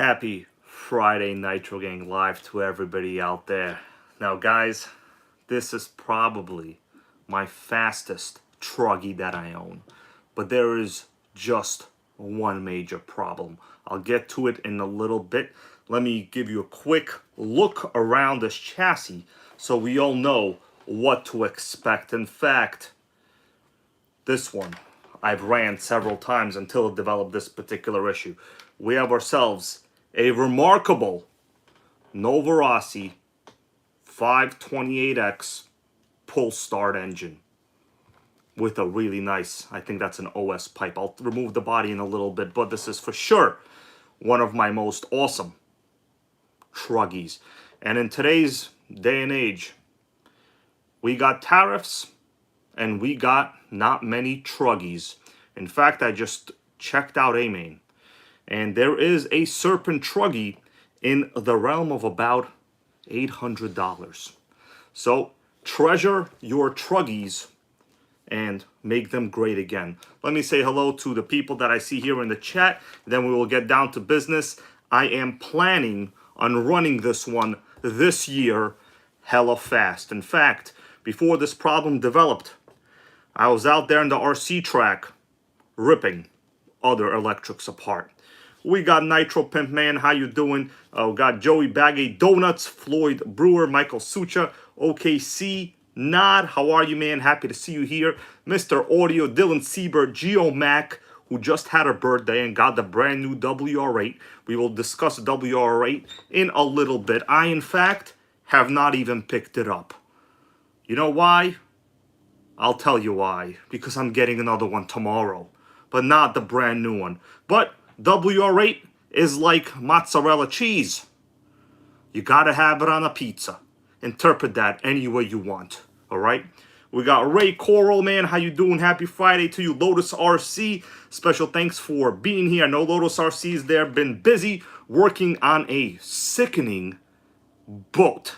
Happy Friday, Nitro Gang Live to everybody out there. Now, guys, this is probably my fastest Truggy that I own. But there is just one major problem. I'll get to it in a little bit. Let me give you a quick look around this chassis so we all know what to expect. In fact, this one I've ran several times until it developed this particular issue. We have ourselves a remarkable Navarossi 528X pull start engine with a really nice, I think that's an OS pipe. I'll remove the body in a little bit, but this is for sure one of my most awesome Truggies. And in today's day and age, we got tariffs and we got not many Truggies. In fact, I just checked out A-Main, and there is a Serpent Truggy in the realm of about $800. So treasure your Truggies and make them great again. Let me say hello to the people that I see here in the chat. Then we will get down to business. I am planning on running this one this year hella fast. In fact, before this problem developed, I was out there in the RC track ripping other electrics apart. We got Nitro Pimp Man, how you doing? Got Joey Baggy Donuts, Floyd Brewer, Michael Sucha, OKC, Nod, how are you, man? Happy to see you here. Mr. Audio, Dylan Siebert, Geo Mac, who just had her birthday and got the brand new WR8. We will discuss WR8 in a little bit. I, in fact, have not even picked it up. You know why? I'll tell you why. Because I'm getting another one tomorrow, but not the brand new one. But WR8 is like mozzarella cheese. You gotta have it on a pizza. Interpret that any way you want. Alright? We got Ray Coral, man. How you doing? Happy Friday to you. Lotus RC. Special thanks for being here. I know Lotus RC's there. Been busy working on a sickening boat.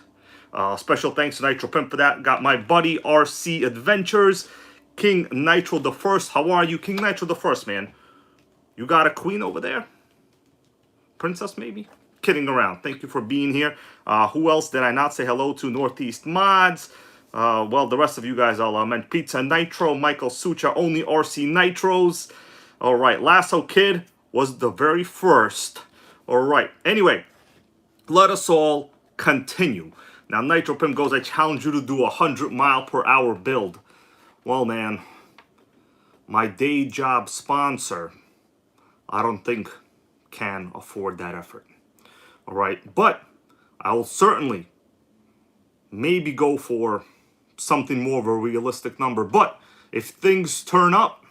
Special thanks to Nitro Pimp for that. Got my buddy RC Adventures. King Nitro the First. How are you? King Nitro the First, man. You got a queen over there? Princess, maybe? Kidding around. Thank you for being here. Who else did I not say hello to? Northeast Mods. Well, the rest of you guys I'll meant Pizza Nitro, Michael Sucha, only RC Nitros. All right, Lasso Kid was the very first. All right, anyway, let us all continue. Now, Nitro Pimp goes, I challenge you to do a 100-mile-per-hour build. Well, man, my day job sponsor, I don't think can afford that effort. All right, but I will certainly maybe go for something more of a realistic number. But if things turn up,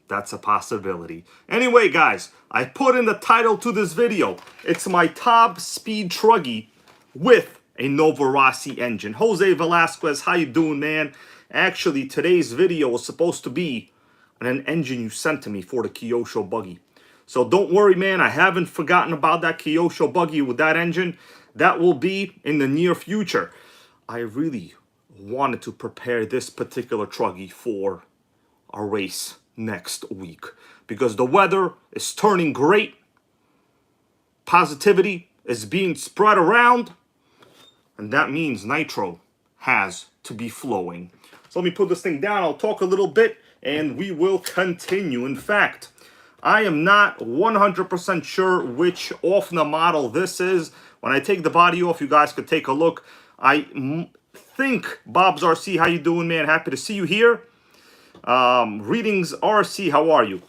that's a possibility. Anyway, guys, I put in the title to this video. It's my top speed Truggy with a Navarossi engine. Jose Velasquez, how you doing, man? Actually, today's video was supposed to be an engine you sent to me for the Kyosho buggy. So don't worry, man. I haven't forgotten about that Kyosho buggy with that engine. That will be in the near future. I really wanted to prepare this particular Truggy for a race next week because the weather is turning great. Positivity is being spread around, and that means Nitro has to be flowing. So let me put this thing down. I'll talk a little bit and we will continue. In fact, I am not 100% sure which OFNA model this is. When I take the body off, you guys could take a look. I think Bob's RC, how you doing, man? Happy to see you here. Readings RC, how are you?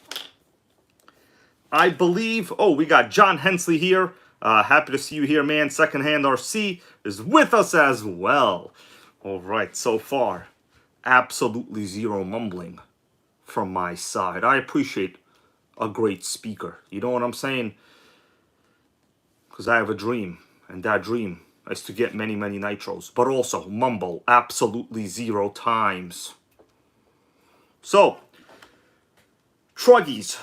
I believe, oh, we got John Hensley here. Happy to see you here, man. Secondhand RC is with us as well. All right, so far, absolutely zero mumbling from my side. I appreciate a great speaker. You know what I'm saying? Because I have a dream, and that dream is to get many, many nitros, but also mumble absolutely 0 times. So, Truggies.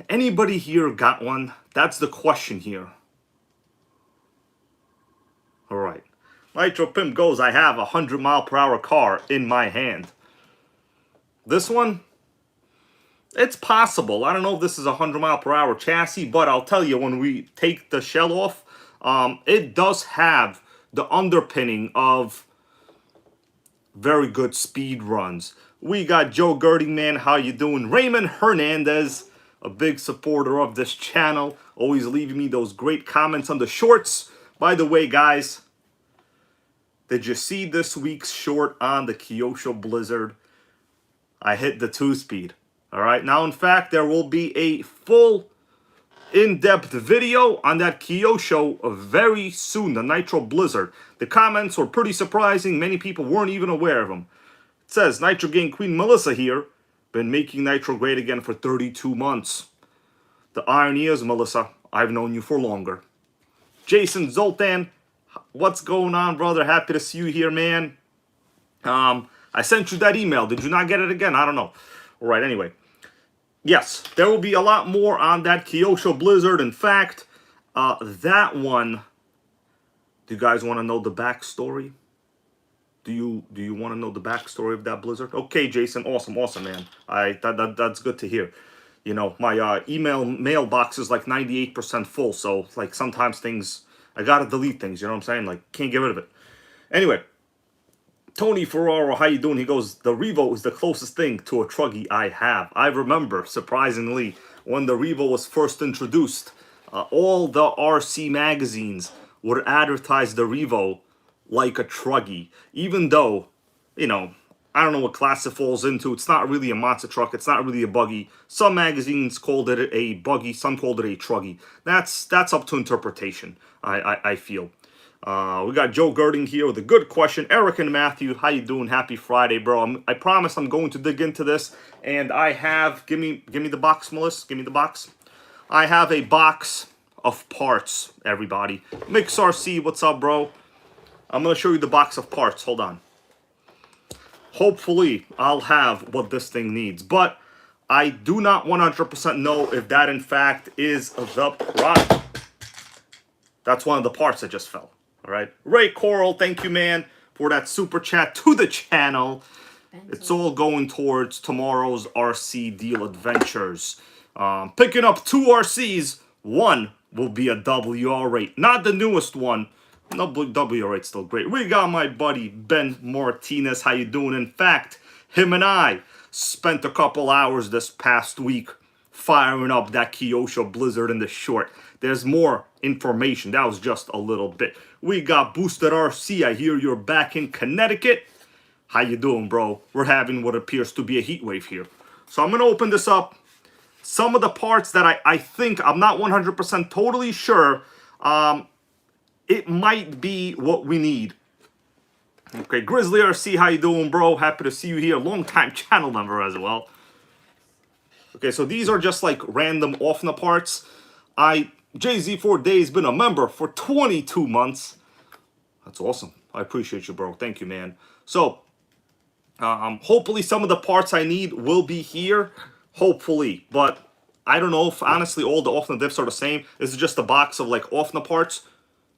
Anybody here got one? That's the question here. All right. Nitro Pimp goes, I have a 100-mile-per-hour car in my hand. This one, It's possible. I don't know if this is a 100-mile-per-hour chassis, but I'll tell you, when we take the shell off, it does have the underpinning of very good speed runs. We got Joe Girding, man. How you doing? Raymond Hernandez, a big supporter of this channel, always leaving me those great comments on the shorts. By the way, guys, did you see this week's short on the Kyosho Blizzard? I hit the 2-speed. All right. Now, in fact, there will be a full in-depth video on that Kyosho very soon, the Nitro Blizzard. The comments were pretty surprising. Many people weren't even aware of them. It says, NitroGang Queen Melissa here. Been making Nitro great again for 32 months. The irony is, Melissa, I've known you for longer. Jason Zoltan, what's going on, brother? Happy to see you here, man. I sent you that email. Did you not get it again? I don't know. All right, anyway. Yes, there will be a lot more on that Kyosho Blizzard. In fact, that one, do you guys want to know the backstory? Do you want to know the backstory of that Blizzard? Okay, Jason, awesome, man. That's good to hear. You know, my email mailbox is like 98% full, so like sometimes things, I gotta delete things, you know what I'm saying? Like, can't get rid of it. Anyway, Tony Ferraro, how you doing? He goes, the Revo is the closest thing to a Truggy I have. I remember, surprisingly, when the Revo was first introduced, all the RC magazines would advertise the Revo like a Truggy, even though, you know, I don't know what class it falls into. It's not really a monster truck. It's not really a buggy. Some magazines called it a buggy. Some called it a Truggy. That's up to interpretation, I feel. We got Joe Girding here with a good question. Eric and Matthew, how you doing? Happy Friday, bro. I promise I'm going to dig into this. And I have, give me the box, Melissa. Give me the box. I have a box of parts, everybody. Mix RC, what's up, bro? I'm going to show you the box of parts. Hold on. Hopefully, I'll have what this thing needs. But I do not 100% know if that, in fact, is the product. That's one of the parts that just fell. All right. Ray Coral, thank you, man, for that super chat to the channel. It's all going towards tomorrow's RC deal adventures. Picking up 2 RCs. One will be a WR8. Not the newest one. No, WR8's still great. We got my buddy Ben Martinez. How you doing? In fact, him and I spent a couple hours this past week firing up that Kyosho Blizzard in the short. There's more information. That was just a little bit. We got Boosted RC. I hear you're back in Connecticut. How you doing, bro? We're having what appears to be a heat wave here. So I'm going to open this up. Some of the parts that I think, I'm not 100% totally sure, it might be what we need. Okay, Grizzly RC, how you doing, bro? Happy to see you here. Long-time channel member as well. Okay, so these are just like random OFNA parts. JZ4Day's been a member for 22 months. That's awesome. I appreciate you, bro. Thank you, man. So, hopefully some of the parts I need will be here. Hopefully. But I don't know if, honestly, all the OFNA diffs are the same. This is just a box of, like, OFNA parts.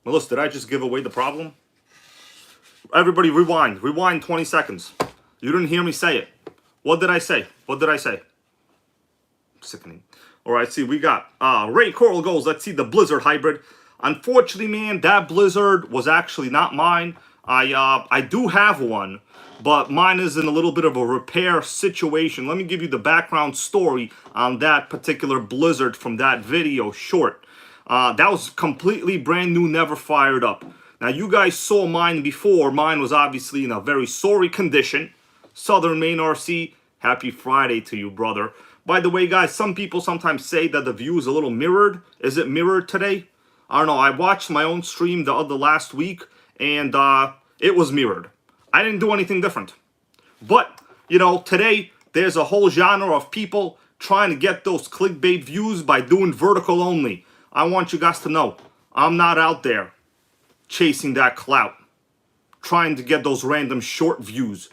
Melissa, did I just give away the problem? Everybody, rewind. Rewind 20 seconds. You didn't hear me say it. What did I say? What did I say? Sickening. All right, see, we got Ray Coral goes, let's see the Blizzard hybrid. Unfortunately, man, that Blizzard was actually not mine. I do have one, but mine is in a little bit of a repair situation. Let me give you the background story on that particular Blizzard from that video short. That was completely brand new, never fired up. Now, you guys saw mine before. Mine was obviously in a very sorry condition. Southern Maine RC, happy Friday to you, brother. By the way, guys, some people sometimes say that the view is a little mirrored. Is it mirrored today? I don't know. I watched my own stream the last week, and it was mirrored. I didn't do anything different. But, you know, today, there's a whole genre of people trying to get those clickbait views by doing vertical only. I want you guys to know, I'm not out there chasing that clout, trying to get those random short views.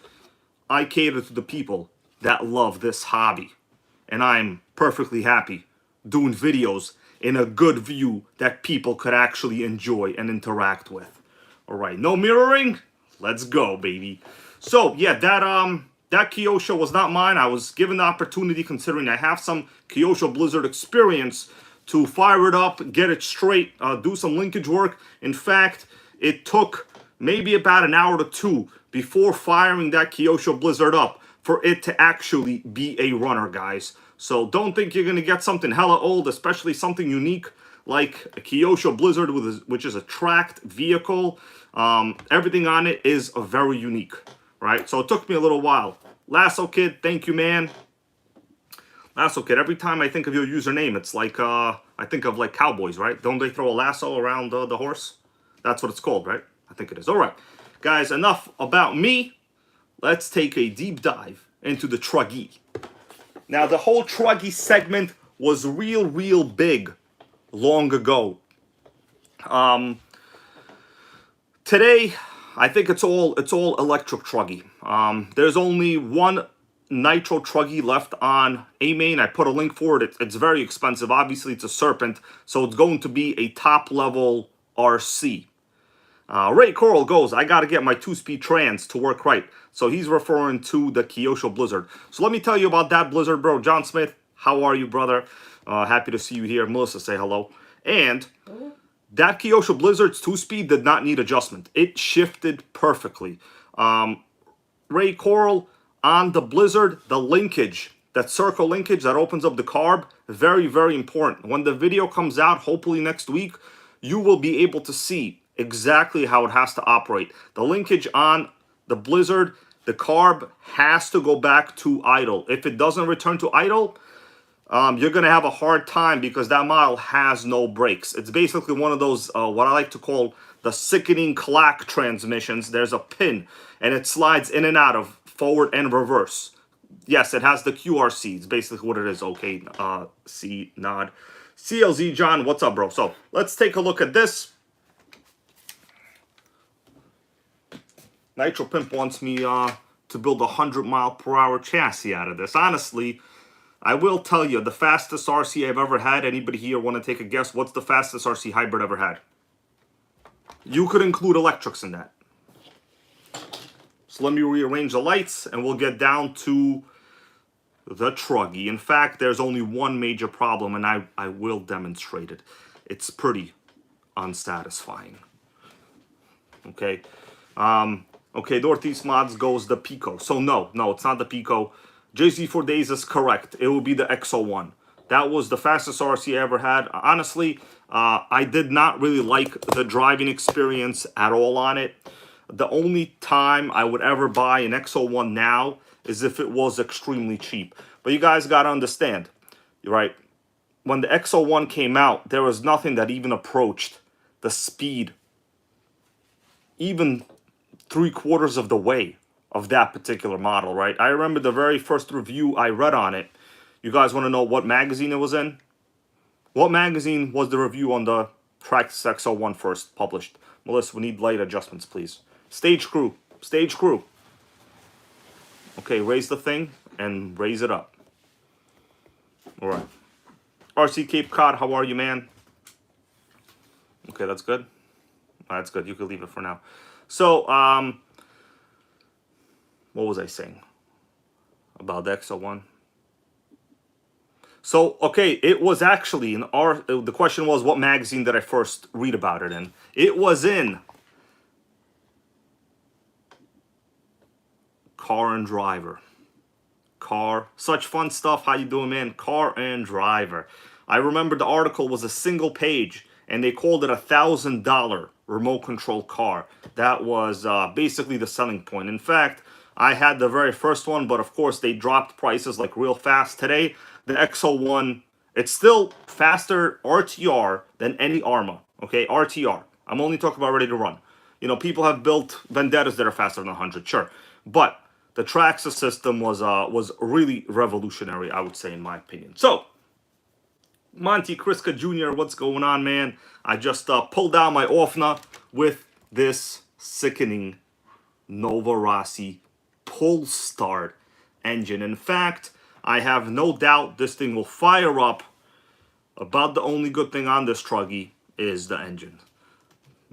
I cater to the people that love this hobby. And I'm perfectly happy doing videos in a good view that people could actually enjoy and interact with. All right, no mirroring. Let's go, baby. So, yeah, that that Kyosho was not mine. I was given the opportunity, considering I have some Kyosho Blizzard experience, to fire it up, get it straight, do some linkage work. In fact, it took maybe about an hour to two before firing that Kyosho Blizzard up for it to actually be a runner, guys. So don't think you're going to get something hella old, especially something unique like a Kyosho Blizzard, which is a tracked vehicle. Everything on it is very unique, right? So it took me a little while. Lasso Kid, thank you, man. Lasso Kid, every time I think of your username, it's like, I think of like cowboys, right? Don't they throw a lasso around the horse? That's what it's called, right? I think it is. All right, guys, enough about me. Let's take a deep dive into the Truggy. Now, the whole Truggy segment was real big long ago. Today, I think it's all electric Truggy. There's only one Nitro Truggy left on A-Main. I put a link for it. It's very expensive. Obviously, it's a Serpent, so it's going to be a top-level RC. Ray Coral goes, I got to get my 2-speed trans to work right. So he's referring to the Kyosho Blizzard. So let me tell you about that Blizzard, bro. John Smith, how are you, brother? Happy to see you here. Melissa, say hello. And that Kyosho Blizzard's 2-speed did not need adjustment. It shifted perfectly. Ray Coral, on the Blizzard, the linkage, that circle linkage that opens up the carb, very important. When the video comes out, hopefully next week, you will be able to see exactly how it has to operate. The linkage on the Blizzard, the carb has to go back to idle. If it doesn't return to idle, you're going to have a hard time because that model has no brakes. It's basically one of those, what I like to call the sickening clack transmissions. There's a pin, and it slides in and out of forward and reverse. Yes, it has the QRC. It's basically what it is. Okay, C, nod. CLZ, John, what's up, bro? So let's take a look at this. Nitro Pimp wants me to build a 100-mile-per-hour chassis out of this. Honestly, I will tell you, the fastest RC I've ever had, anybody here want to take a guess? What's the fastest RC hybrid ever had? You could include electrics in that. So let me rearrange the lights, and we'll get down to the Truggy. In fact, there's only one major problem, and I will demonstrate it. It's pretty unsatisfying. Okay? Okay, Northeast Mods goes the Pico. So no, it's not the Pico. JZ4 Days is correct. It will be the XO1. That was the fastest RC I ever had. Honestly, I did not really like the driving experience at all on it. The only time I would ever buy an XO1 now is if it was extremely cheap. But you guys got to understand, right? When the XO1 came out, there was nothing that even approached the speed, even 3/4 of the way of that particular model, right? I remember the very first review I read on it. You guys want to know what magazine it was in? What magazine was the review on the Practice XO1 first published? Melissa, we need light adjustments, please. Stage Crew. Stage Crew. Okay, raise the thing and raise it up. All right. RC Cape Cod, how are you, man? Okay, that's good. That's good. You can leave it for now. So, what was I saying about the XO1? So, okay, it was actually in the question was, what magazine did I first read about it in? It was in Car and Driver. Such fun stuff. How you doing, man? Car and Driver. I remember the article was a single page, and they called it $1,000 remote control car. That was basically the selling point. In fact, I had the very first one, but of course they dropped prices like real fast. Today, the XO1, it's still faster RTR than any Arma. Okay, RTR. I'm only talking about ready to run. You know, people have built Vendettas that are faster than 100, sure. But the Traxxas system was really revolutionary, I would say, in my opinion. So, Monty Kriska Jr., what's going on, man? I just pulled out my OFNA with this sickening Navarossi pull start engine. In fact, I have no doubt this thing will fire up. About the only good thing on this Truggy is the engine.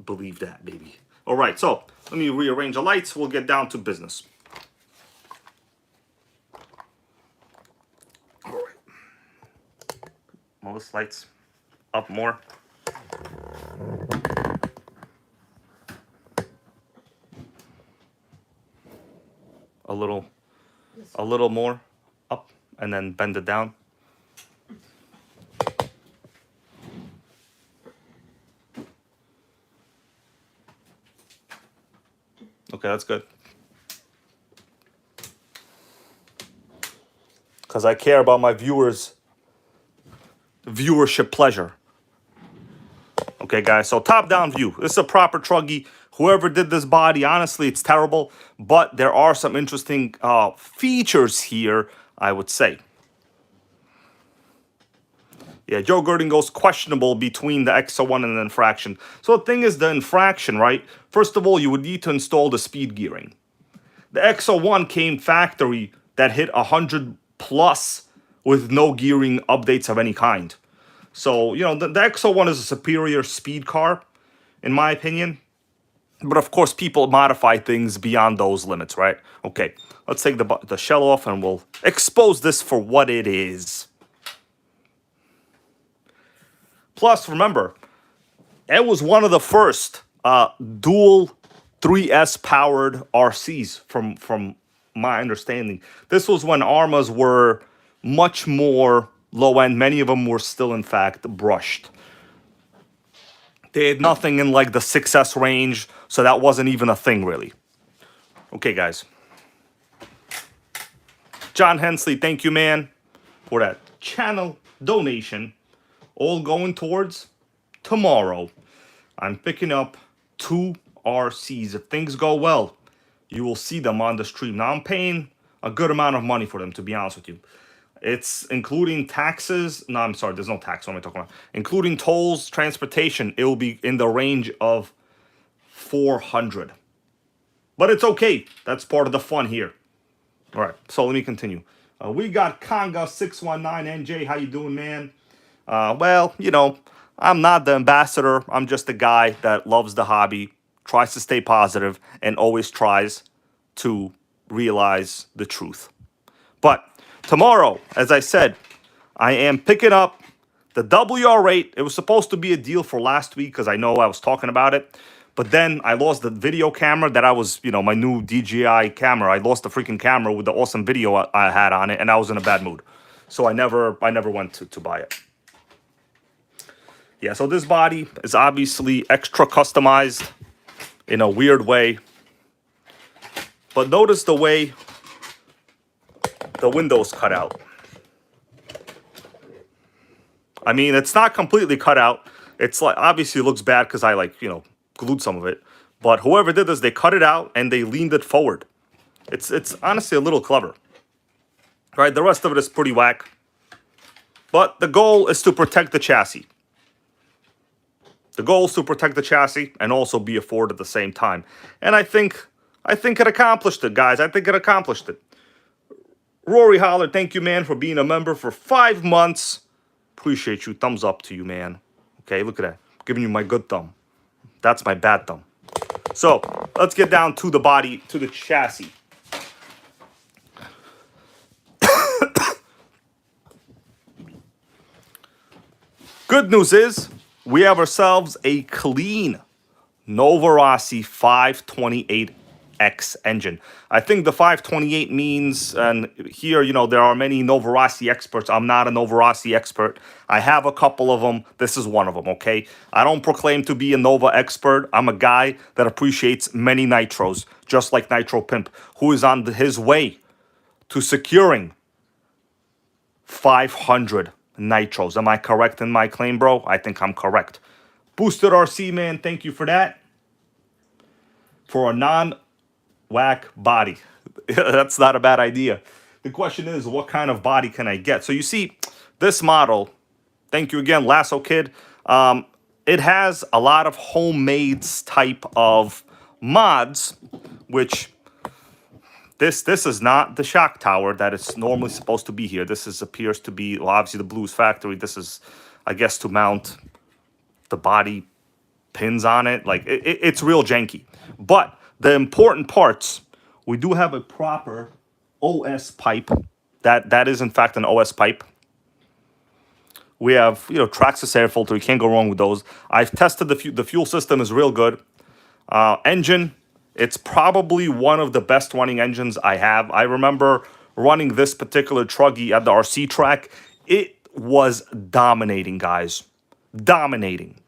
Believe that, baby. All right, so let me rearrange the lights. We'll get down to business. Most lights up more. A little more up, and then bend it down. Okay, that's good. Because I care about my viewers' viewership pleasure. Okay, guys, so top-down view. This is a proper Truggy. Whoever did this body, honestly, it's terrible. But there are some interesting features here, I would say. Yeah, Joe Gurdon goes questionable between the XO1 and the infraction. So the thing is, the infraction, right? First of all, you would need to install the speed gearing. The XO1 came factory that hit 100 plus with no gearing updates of any kind. So, you know, the XO1 is a superior speed car, in my opinion. But of course, people modify things beyond those limits, right? Okay, let's take the shell off and we'll expose this for what it is. Plus, remember, it was one of the first dual 3S powered RCs from my understanding. This was when Armas were much more low end. Many of them were still, in fact, brushed. They had nothing in like the 6S range, so that wasn't even a thing, really. Okay, guys. John Hensley, thank you, man, for that channel donation. All going towards tomorrow. I'm picking up 2 RCs. If things go well, you will see them on the stream. Now, I'm paying a good amount of money for them, to be honest with you. It's including taxes. No, I'm sorry, there's no tax. What am I talking about? Including tolls, transportation, it will be in the range of 400. But it's okay. That's part of the fun here. All right, so let me continue. We got Conga619NJ. How you doing, man? Well, you know, I'm not the ambassador. I'm just a guy that loves the hobby, tries to stay positive, and always tries to realize the truth. But tomorrow, as I said, I am picking up the WR8. It was supposed to be a deal for last week because I know I was talking about it. But then I lost the video camera that I was, you know, my new DJI camera. I lost the freaking camera with the awesome video I had on it, and I was in a bad mood. So I never went to buy it. Yeah, so this body is obviously extra customized in a weird way. But notice the way the windows cut out. I mean, it's not completely cut out. It's like, obviously it looks bad because I like, you know, glued some of it. But whoever did this, they cut it out and they leaned it forward. It's honestly a little clever. Right, the rest of it is pretty whack. But the goal is to protect the chassis. The goal is to protect the chassis and also be a Ford at the same time. And I think it accomplished it, guys. I think it accomplished it. Rory Holler, thank you, man, for being a member for 5 months. Appreciate you. Thumbs up to you, man. Okay, look at that. Giving you my good thumb. That's my bad thumb. So, let's get down to the body, to the chassis. Good news is, we have ourselves a clean Navarossi 528X engine. I think the 528 means, and here, you know, there are many Navarossi experts. I'm not a Navarossi expert. I have a couple of them. This is one of them, okay? I don't proclaim to be a Nova expert. I'm a guy that appreciates many nitros, just like Nitro Pimp, who is on his way to securing 500 nitros. Am I correct in my claim, bro? I think I'm correct. Boosted RC, man, thank you for that. For a non-whack body. That's not a bad idea. The question is, what kind of body can I get? So you see, this model, thank you again, Lasso Kid, it has a lot of homemade type of mods, which this is not the shock tower that is normally supposed to be here. This appears to be, well, obviously the Blues factory. This is, I guess, to mount the body pins on it. Like, it's real janky. But the important parts, we do have a proper OS pipe. That is, in fact, an OS pipe. We have, you know, Traxxas air filter. You can't go wrong with those. I've tested the fuel system is real good. Engine, it's probably one of the best running engines I have. I remember running this particular Truggy at the RC track. It was dominating, guys. Dominating.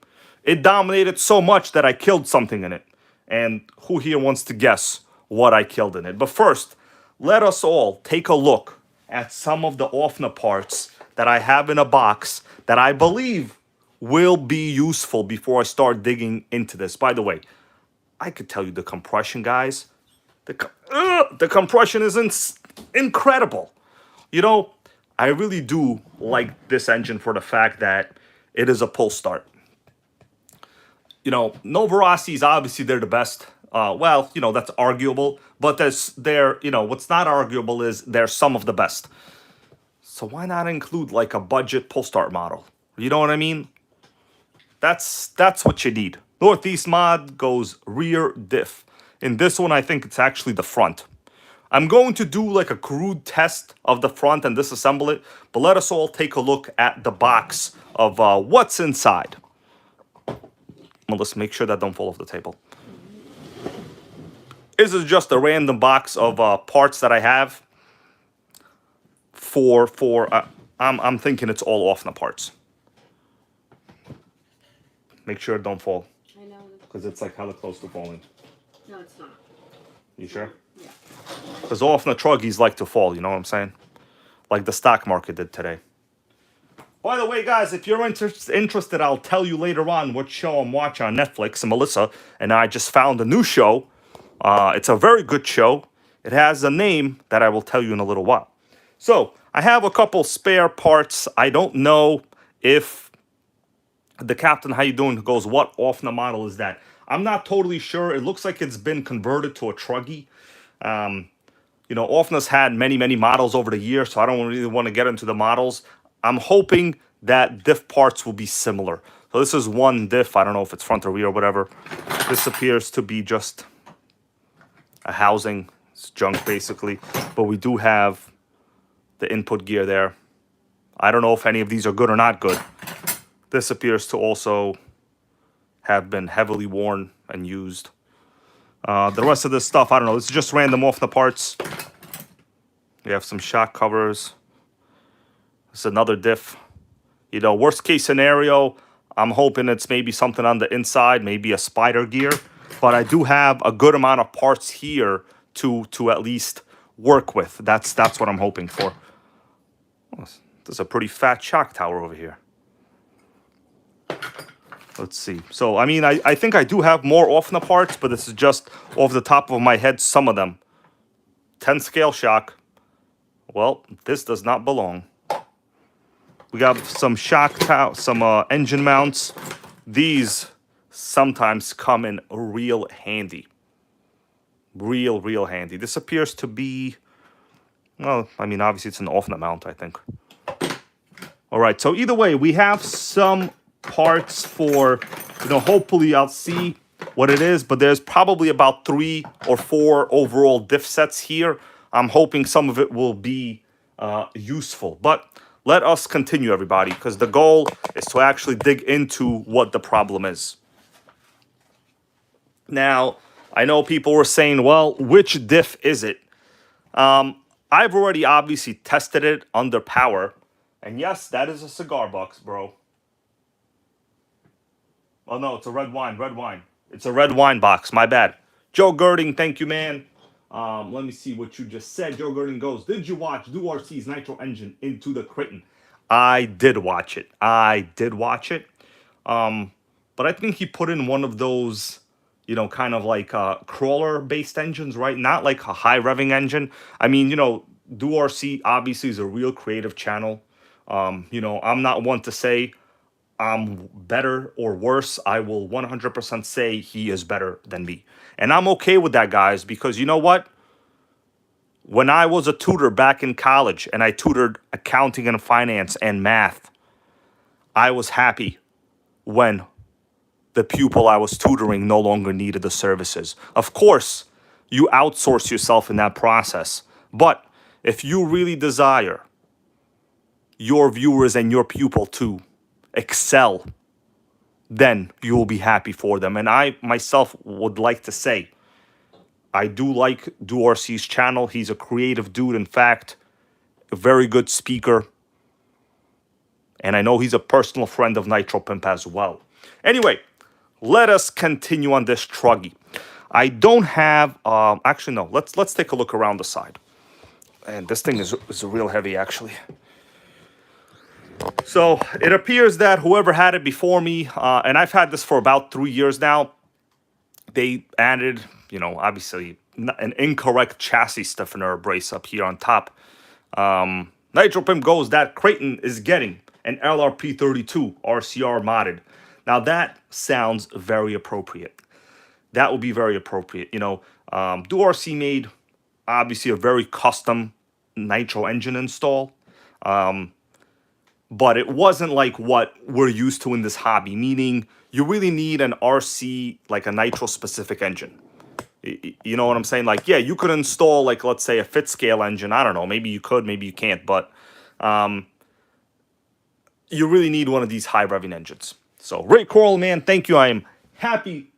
It dominated so much that I killed something in it. And who here wants to guess what I killed in it? But first, let us all take a look at some of the OFNA parts that I have in a box that I believe will be useful before I start digging into this. By the way, I could tell you the compression, guys. The compression is incredible. You know, I really do like this engine for the fact that it is a pull start. You know, Novarossi obviously they're the best. Well, you know, that's arguable, but you know, what's not arguable is they're some of the best. So why not include like a budget pull start model? You know what I mean? That's what you need. Northeast mod goes rear diff. In this one, I think it's actually the front. I'm going to do like a crude test of the front and disassemble it, but let us all take a look at the box of what's inside. Well, let's make sure that don't fall off the table. This is just a random box of parts that I have. I'm thinking it's all OFNA parts. Make sure it don't fall. I know. Because it's like hella close to falling. No, it's not. You sure? Yeah. Because OFNA Truggies like to fall, you know what I'm saying? Like the stock market did today. By the way, guys, if you're interested, I'll tell you later on what show I'm watching on Netflix. And Melissa and I just found a new show. It's a very good show. It has a name that I will tell you in a little while. So, I have a couple spare parts. I don't know if the Captain How You Doing goes, what OFNA model is that? I'm not totally sure. It looks like it's been converted to a Truggy. You know, OFNA's had many, many models over the years, so I don't really want to get into the models. I'm hoping that diff parts will be similar. So this is one diff. I don't know if it's front or rear or whatever. This appears to be just a housing. It's junk, basically. But we do have the input gear there. I don't know if any of these are good or not good. This appears to also have been heavily worn and used. The rest of this stuff, I don't know. It's just random off the parts. We have some shock covers. It's another diff. You know, worst case scenario, I'm hoping it's maybe something on the inside, maybe a spider gear. But I do have a good amount of parts here to at least work with. That's what I'm hoping for. Oh, there's a pretty fat shock tower over here. Let's see. So, I mean, I think I do have more OFNA parts, but this is just off the top of my head, some of them. 10 scale shock. Well, this does not belong. We got some some engine mounts. These sometimes come in real handy. Real handy. This appears to be, well, I mean, obviously it's an OFNA mount, I think. All right, so either way, we have some parts for, you know, hopefully I'll see what it is, but there's probably about 3 or 4 overall diff sets here. I'm hoping some of it will be useful, but let us continue, everybody, because the goal is to actually dig into what the problem is. Now, I know people were saying, well, which diff is it? I've already obviously tested it under power, and yes, that is a cigar box, bro. Oh, no, it's a red wine. It's a red wine box, my bad. Joe Girding, thank you, man. Let me see what you just said. Joe Girding goes, did you watch Navarossi Nitro Engine Into the Critin? I did watch it. But I think he put in one of those, you know, kind of like crawler-based engines, right? Not like a high-revving engine. I mean, you know, Navarossi obviously is a real creative channel. You know, I'm not one to say I'm better or worse. I will 100% say he is better than me. And I'm okay with that, guys, because you know what? When I was a tutor back in college and I tutored accounting and finance and math, I was happy when the pupil I was tutoring no longer needed the services. Of course, you outsource yourself in that process. But if you really desire your viewers and your pupil to excel, then you will be happy for them. And I myself would like to say, I do like Navarrossi's channel. He's a creative dude. In fact, a very good speaker. And I know he's a personal friend of Nitro Pimp as well. Anyway, let us continue on this Truggy. I don't have, actually no, let's take a look around the side. And this thing is real heavy, actually. So it appears that whoever had it before me, and I've had this for about 3 years now, they added, you know, obviously an incorrect chassis stiffener brace up here on top. Nitro Pimp goes that Creighton is getting an LRP32 RCR modded. Now that sounds very appropriate. That would be very appropriate. You know, Navarossi made obviously a very custom Nitro engine install. But it wasn't like what we're used to in this hobby, meaning you really need an RC, like a Nitro specific engine. You know what I'm saying? Like, yeah, you could install, like, let's say a fit scale engine. I don't know. Maybe you could, maybe you can't. But you really need one of these high revving engines. So, Ray Coral, man, thank you. I am happy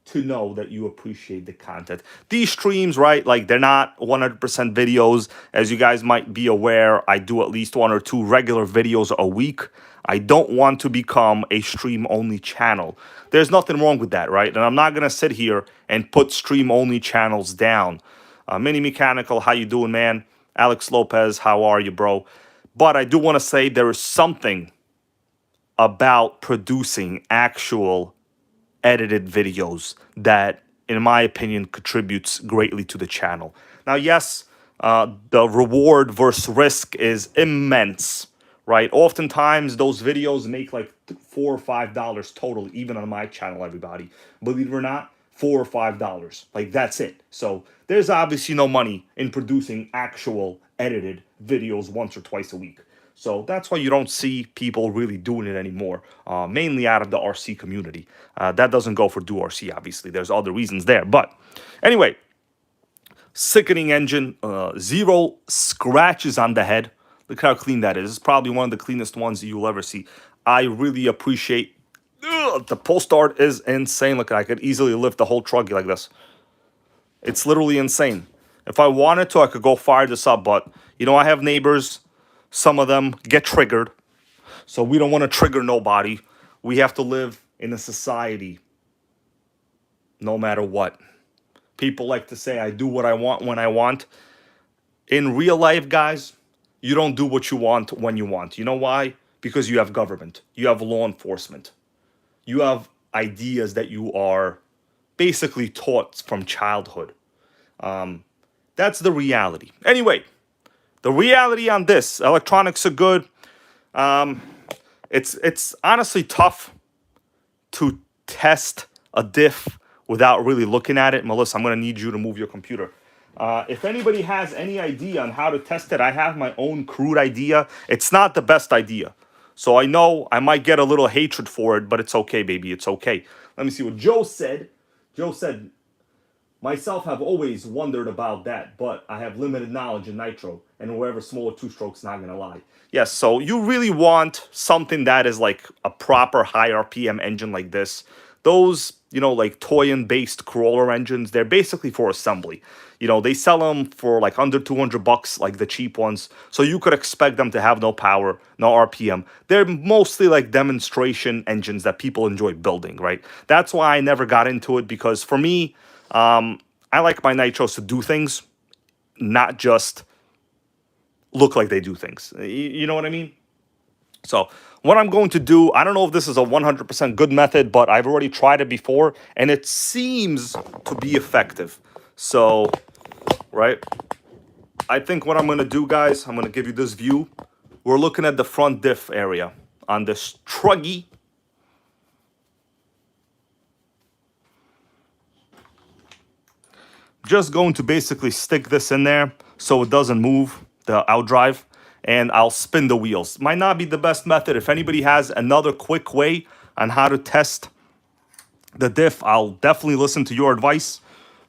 to know that you appreciate the content. These streams, right, like they're not 100% videos. As you guys might be aware, I do at least 1 or 2 regular videos a week. I don't want to become a stream-only channel. There's nothing wrong with that, right? And I'm not going to sit here and put stream-only channels down. Mini Mechanical, how you doing, man? Alex Lopez, how are you, bro? But I do want to say there is something about producing actual edited videos that, in my opinion, contributes greatly to the channel. Now, yes, the reward versus risk is immense, right? Oftentimes, those videos make like $4 or $5 total, even on my channel, everybody. Believe it or not, $4 or $5. Like, that's it. So there's obviously no money in producing actual edited videos once or twice a week. So that's why you don't see people really doing it anymore, mainly out of the RC community. That doesn't go for DoRC, obviously. There's other reasons there. But anyway, sickening engine, 0 scratches on the head. Look how clean that is. It's probably one of the cleanest ones you'll ever see. I really appreciate the pull start is insane. Look, I could easily lift the whole Truggy like this. It's literally insane. If I wanted to, I could go fire this up. But, you know, I have neighbors. Some of them get triggered. So we don't want to trigger nobody. We have to live in a society no matter what. People like to say, I do what I want when I want. In real life, guys, you don't do what you want when you want. You know why? Because you have government. You have law enforcement. You have ideas that you are basically taught from childhood. That's the reality. Anyway, the reality on this, electronics are good. It's honestly tough to test a diff without really looking at it. Melissa, I'm going to need you to move your computer. If anybody has any idea on how to test it, I have my own crude idea. It's not the best idea. So I know I might get a little hatred for it, but it's okay, baby. It's okay. Let me see what Joe said. Joe said, myself have always wondered about that, but I have limited knowledge in Nitro, and whoever smaller two-strokes not gonna lie. Yes, so you really want something that is like a proper high RPM engine like this. Those, you know, like Toyin-based crawler engines, they're basically for assembly. You know, they sell them for like under $200, like the cheap ones. So you could expect them to have no power, no RPM. They're mostly like demonstration engines that people enjoy building, right? That's why I never got into it, because for me, I like my Nitros to do things, not just look like they do things. You know what I mean? So what I'm going to do, I don't know if this is a 100% good method, but I've already tried it before, and it seems to be effective. So, right, I think what I'm going to do, guys, I'm going to give you this view. We're looking at the front diff area on this Truggy. Just going to basically stick this in there so it doesn't move, the outdrive, and I'll spin the wheels. Might not be the best method. If anybody has another quick way on how to test the diff, I'll definitely listen to your advice.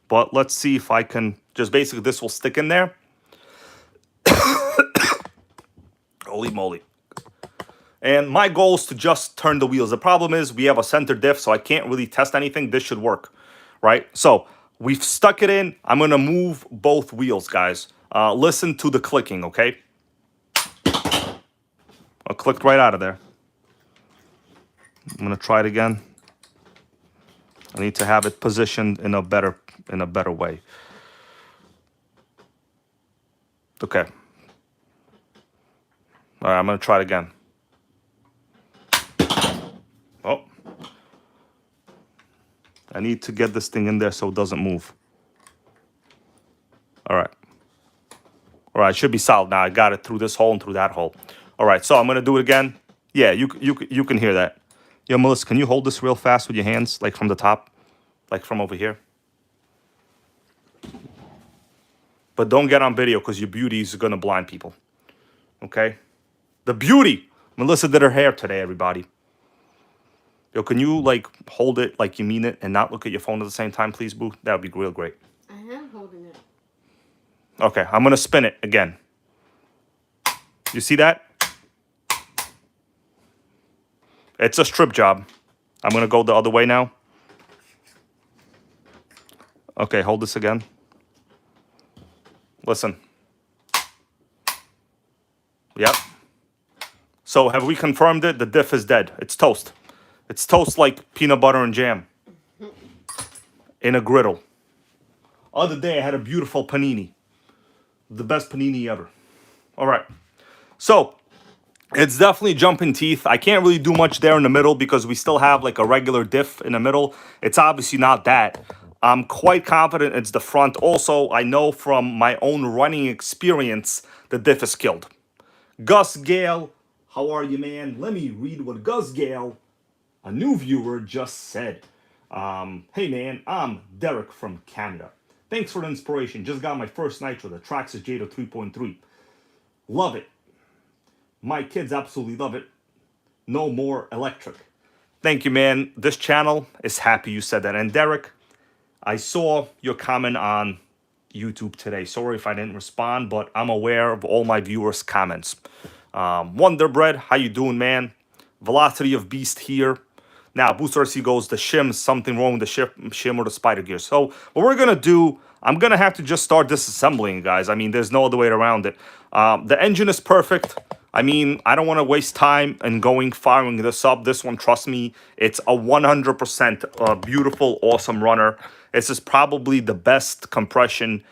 But let's see if I can just basically, this will stick in there. Holy moly. And my goal is to just turn the wheels. The problem is we have a center diff, so I can't really test anything. This should work, right? So we've stuck it in. I'm going to move both wheels, guys. Listen to the clicking, okay? I clicked right out of there. I'm going to try it again. I need to have it positioned in a better way. Okay. All right, I'm going to try it again. Oh. I need to get this thing in there so it doesn't move. All right. All right, it should be solid now. I got it through this hole and through that hole. All right, so I'm going to do it again. Yeah, you can hear that. Yo, Melissa, can you hold this real fast with your hands, like from the top, like from over here? But don't get on video because your beauty is going to blind people. Okay? The beauty. Melissa did her hair today, everybody. Yo, can you, like, hold it like you mean it and not look at your phone at the same time, please, boo? That would be real great. I am holding it. Okay, I'm going to spin it again. You see that? It's a strip job. I'm going to go the other way now. Okay, hold this again. Listen. Yep. So have we confirmed it? The diff is dead. It's toast. It's toast like peanut butter and jam. In a griddle. Other day I had a beautiful panini. The best panini ever. All right. So it's definitely jumping teeth. I can't really do much there in the middle because we still have like a regular diff in the middle. It's obviously not that. I'm quite confident it's the front. Also, I know from my own running experience, the diff is killed. Gus Gale, how are you, man? Let me read what Gus Gale, a new viewer, just said. Hey, man, I'm Derek from Canada. Thanks for the inspiration. Just got my first Nitro, the Traxxas Jado 3.3. Love it. My kids absolutely love it. No more electric. Thank you, man. This channel is happy you said that. And Derek, I saw your comment on YouTube today. Sorry if I didn't respond, but I'm aware of all my viewers' comments. Wonderbread, how you doing, man? Velocity of Beast here. Now, Booster RC goes, the shim, something wrong with the shim or the spider gear. So what we're going to do, I'm going to have to just start disassembling, guys. I mean, there's no other way around it. The engine is perfect. I mean, I don't want to waste time and firing this up. This one, trust me, it's a 100% beautiful, awesome runner. This is probably the best compression,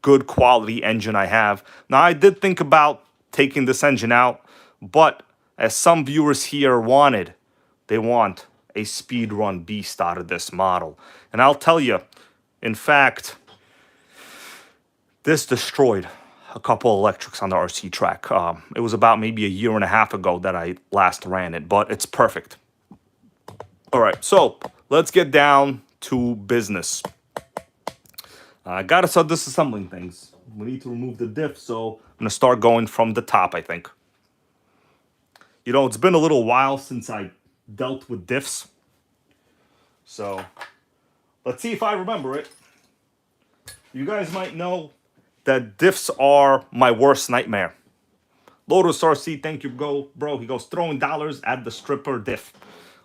good quality engine I have. Now, I did think about taking this engine out, but as some viewers here wanted, they want a speed run beast out of this model. And I'll tell you, in fact, this destroyed a couple electrics on the RC track. It was about maybe a year and a half ago that I last ran it, but it's perfect. All right, so let's get down to business. I gotta start disassembling things. We need to remove the diff, so I'm gonna start going from the top, I think. You know, it's been a little while since I dealt with diffs. So let's see if I remember it. You guys might know that diffs are my worst nightmare. Lotus RC, thank you, bro. He goes, throwing dollars at the stripper diff.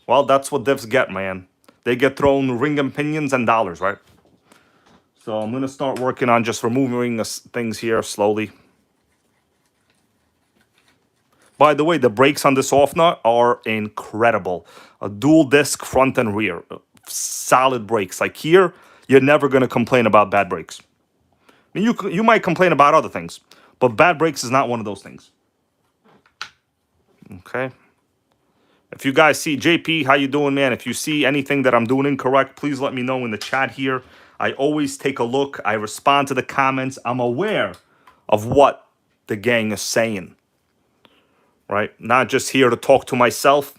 Well, that's what diffs get, man. They get thrown ring and pinions and dollars, right? So I'm going to start working on just removing things here slowly. By the way, the brakes on this OFNA are incredible. A dual disc front and rear. Solid brakes. Like here, you're never going to complain about bad brakes. I mean, you might complain about other things, but bad brakes is not one of those things. Okay. If you guys see, JP, how you doing, man? If you see anything that I'm doing incorrect, please let me know in the chat here. I always take a look. I respond to the comments. I'm aware of what the gang is saying. Right? Not just here to talk to myself.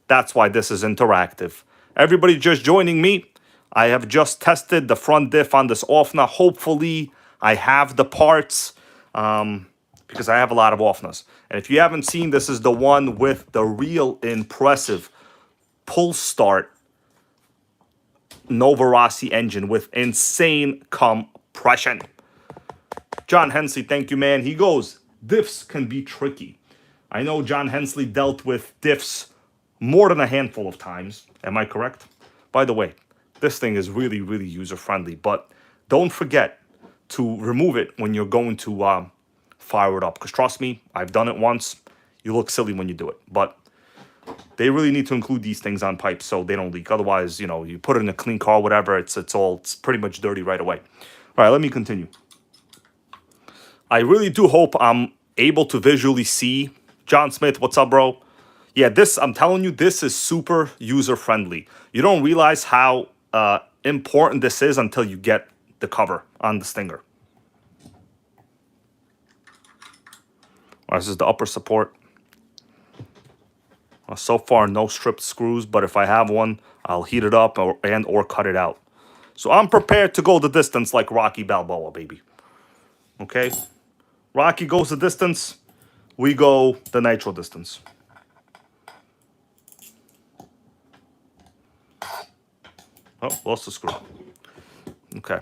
That's why this is interactive. Everybody just joining me. I have just tested the front diff on this OFNA. Hopefully, I have the parts because I have a lot of OFNAs. And if you haven't seen, this is the one with the real impressive pull start Navarossi engine with insane compression. John Hensley, thank you, man. He goes, diffs can be tricky. I know John Hensley dealt with diffs more than a handful of times. Am I correct? By the way, this thing is really, really user-friendly, but don't forget to remove it when you're going to fire it up. Because trust me, I've done it once. You look silly when you do it. But they really need to include these things on pipes so they don't leak. Otherwise, you know, you put it in a clean car, whatever, it's pretty much dirty right away. All right, let me continue. I really do hope I'm able to visually see John Smith. What's up, bro? Yeah, I'm telling you, this is super user-friendly. You don't realize how important this is until you get the cover on the Stinger. This is the upper support. So far, no stripped screws, but if I have one, I'll heat it up or cut it out. So I'm prepared to go the distance like Rocky Balboa, baby. Okay? Rocky goes the distance, we go the nitro distance. Oh, lost the screw. Okay.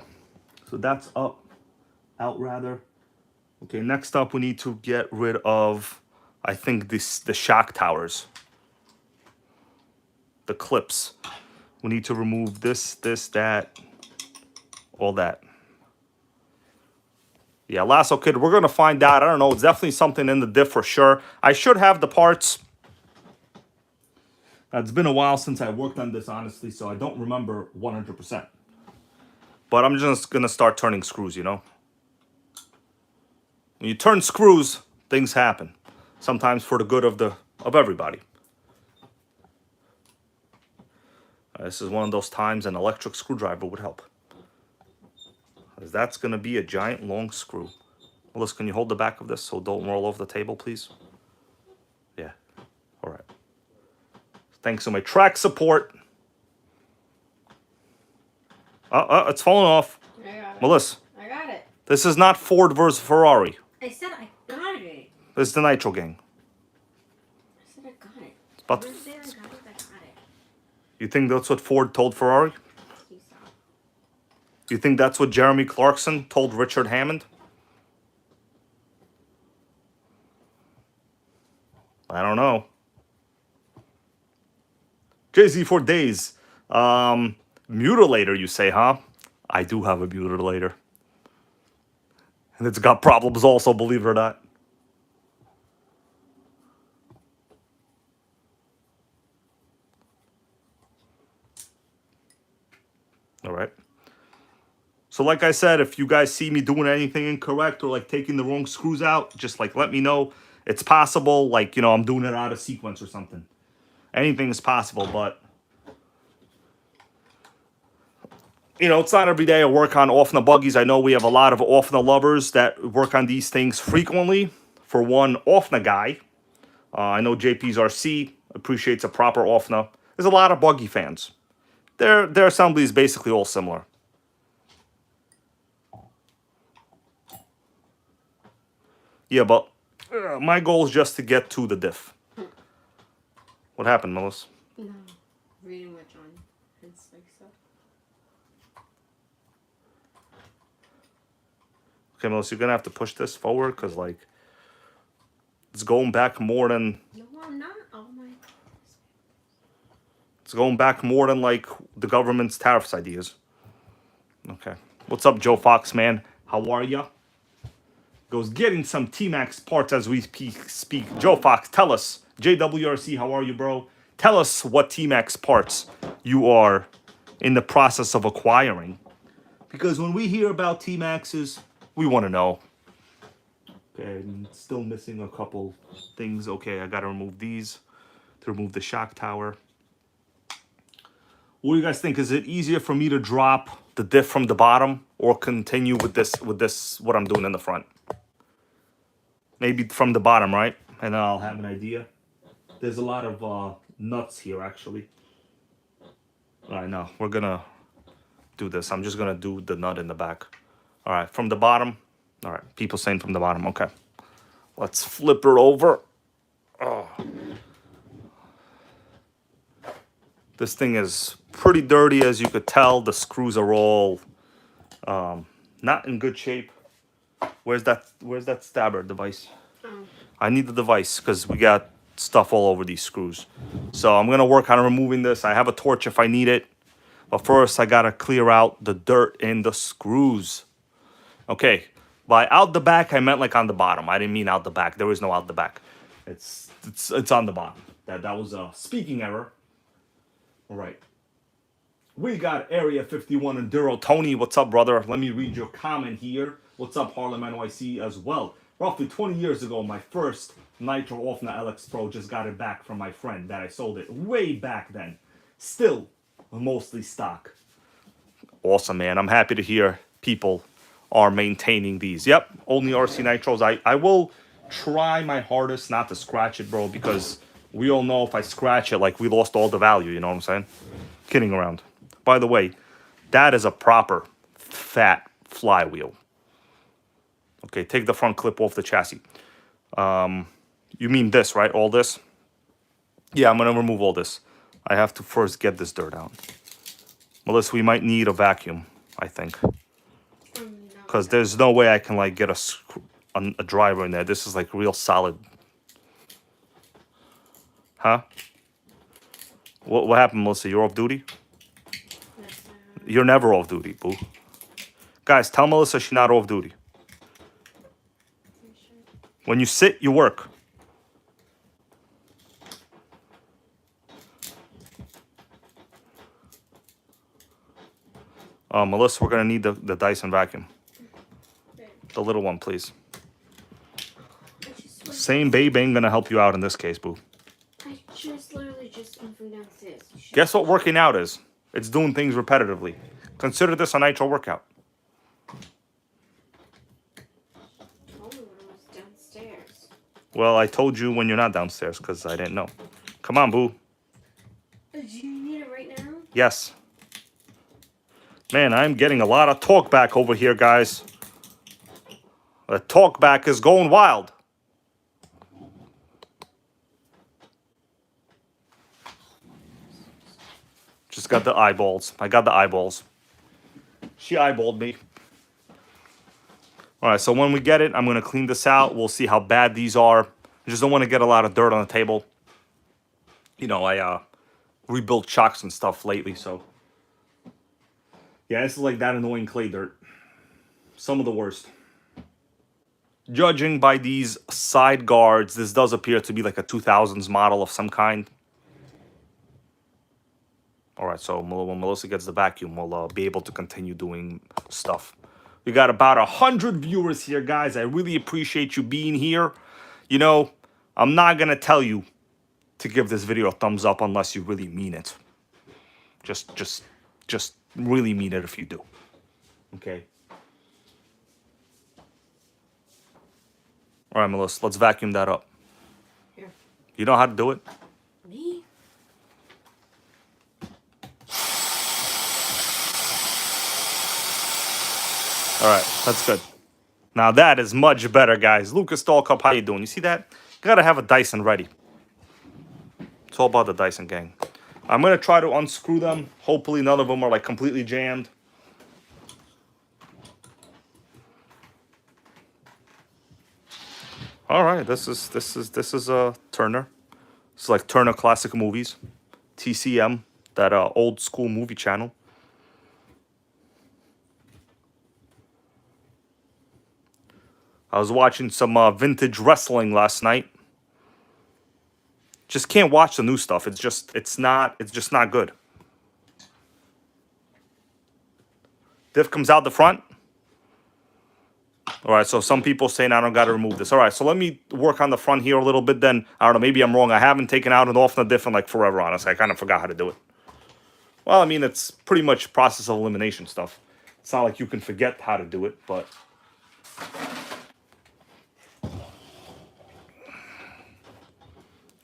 So that's out rather. Okay, next up we need to get rid of, I think, the shock towers. The clips. We need to remove this, that, all that. Yeah, Lasso Kid, we're going to find out. I don't know. It's definitely something in the diff for sure. I should have the parts. It's been a while since I worked on this, honestly, so I don't remember 100%. But I'm just going to start turning screws, you know? When you turn screws, things happen. Sometimes for the good of everybody. This is one of those times an electric screwdriver would help. That's going to be a giant long screw. Willis, can you hold the back of this so don't roll over the table, please? Yeah. All right. Thanks to my track support. It's falling off. I got it. Melissa. I got it. This is not Ford versus Ferrari. I said I got it. This is the NitroGang. I said I got it. It's about I got it. You think that's what Ford told Ferrari? Please stop. You think that's what Jeremy Clarkson told Richard Hammond? I don't know. Jay-Z for days. Mutilator, you say, huh? I do have a mutilator. And it's got problems also, believe it or not. All right. So like I said, if you guys see me doing anything incorrect or like taking the wrong screws out, just like let me know. It's possible, like, you know, I'm doing it out of sequence or something. Anything is possible, but you know, it's not every day I work on OFNA buggies. I know we have a lot of OFNA lovers that work on these things frequently. For one OFNA guy, I know JP's RC appreciates a proper OFNA. There's a lot of buggy fans. Their assembly is basically all similar. Yeah, but my goal is just to get to the diff. What happened, Melissa? No, reading what John Hensley said. Okay, Melissa, you're gonna have to push this forward because, like, it's going back more than. No, I'm not. Oh my. It's going back more than like the government's tariffs ideas. Okay, what's up, Joe Fox, man? How are ya? Goes getting some T-Max parts as we speak. Joe Fox, tell us. JWRC, how are you, bro? Tell us what T-Max parts you are in the process of acquiring. Because when we hear about T-Maxes, we want to know. Okay, I'm still missing a couple things. Okay, I got to remove these to remove the shock tower. What do you guys think? Is it easier for me to drop the diff from the bottom or continue with this, what I'm doing in the front? Maybe from the bottom, right? And then I'll have an idea. There's a lot of nuts here, actually. All right, now we're gonna do this. I'm just gonna do the nut in the back. All right, from the bottom. All right, people saying from the bottom. Okay, let's flip her over. Oh. This thing is pretty dirty, as you could tell. The screws are all not in good shape. Where's that stabber device? I need the device because we got stuff all over these screws. So I'm going to work on removing this. I have a torch if I need it. But first, I got to clear out the dirt in the screws. Okay. By out the back, I meant like on the bottom. I didn't mean out the back. There is no out the back. It's on the bottom. That was a speaking error. All right. We got Area 51 Enduro. Tony, what's up, brother? Let me read your comment here. What's up, Harlem NYC as well. Roughly 20 years ago, my first Nitro OFNA LX Pro just got it back from my friend that I sold it way back then. Still mostly stock. Awesome, man. I'm happy to hear people are maintaining these. Yep, only RC Nitros. I will try my hardest not to scratch it, bro, because we all know if I scratch it, like, we lost all the value, you know what I'm saying? Kidding around. By the way, that is a proper fat flywheel. Okay, take the front clip off the chassis. You mean this, right? All this? Yeah, I'm going to remove all this. I have to first get this dirt out. Melissa, we might need a vacuum, I think. Because there's no way I can, like, get a driver in there. This is, like, real solid. Huh? What happened, Melissa? You're off duty? You're never off duty, boo. Guys, tell Melissa she's not off duty. When you sit, you work. Melissa, we're going to need the Dyson vacuum. The little one, please. Same babe ain't going to help you out in this case, boo. I just literally just came from downstairs. Guess what working out is? It's doing things repetitively. Consider this a Nitro workout. Told me when I was downstairs. Well, I told you when you're not downstairs because I didn't know. Come on, boo. Do you need it right now? Yes. Man, I'm getting a lot of talk back over here, guys. The talk back is going wild. Just got the eyeballs. I got the eyeballs. She eyeballed me. All right, so when we get it, I'm going to clean this out. We'll see how bad these are. I just don't want to get a lot of dirt on the table. You know, I rebuilt chocks and stuff lately, so. Yeah, this is like that annoying clay dirt. Some of the worst. Judging by these side guards, this does appear to be like a 2000s model of some kind. All right, so when Melissa gets the vacuum, we'll be able to continue doing stuff. We got about 100 viewers here, guys. I really appreciate you being here. You know, I'm not going to tell you to give this video a thumbs up unless you really mean it. Just really mean it if you do. Okay? All right, Melissa, let's vacuum that up. Here. You know how to do it? Me? All right, that's good. Now that is much better, guys. Lucas Stallcup, how you doing? You see that? Gotta have a Dyson ready. It's all about the Dyson gang. I'm gonna try to unscrew them. Hopefully none of them are like completely jammed. All right, this is a Turner. It's like Turner Classic Movies, TCM, that old school movie channel. I was watching some vintage wrestling last night. Just can't watch the new stuff. It's just not good. Diff comes out the front. All right, so some people saying I don't got to remove this. All right, so let me work on the front here a little bit then. I don't know, maybe I'm wrong. I haven't taken out and off the diff in like forever, honestly. I kind of forgot how to do it. Well, I mean, it's pretty much process of elimination stuff. It's not like you can forget how to do it, but...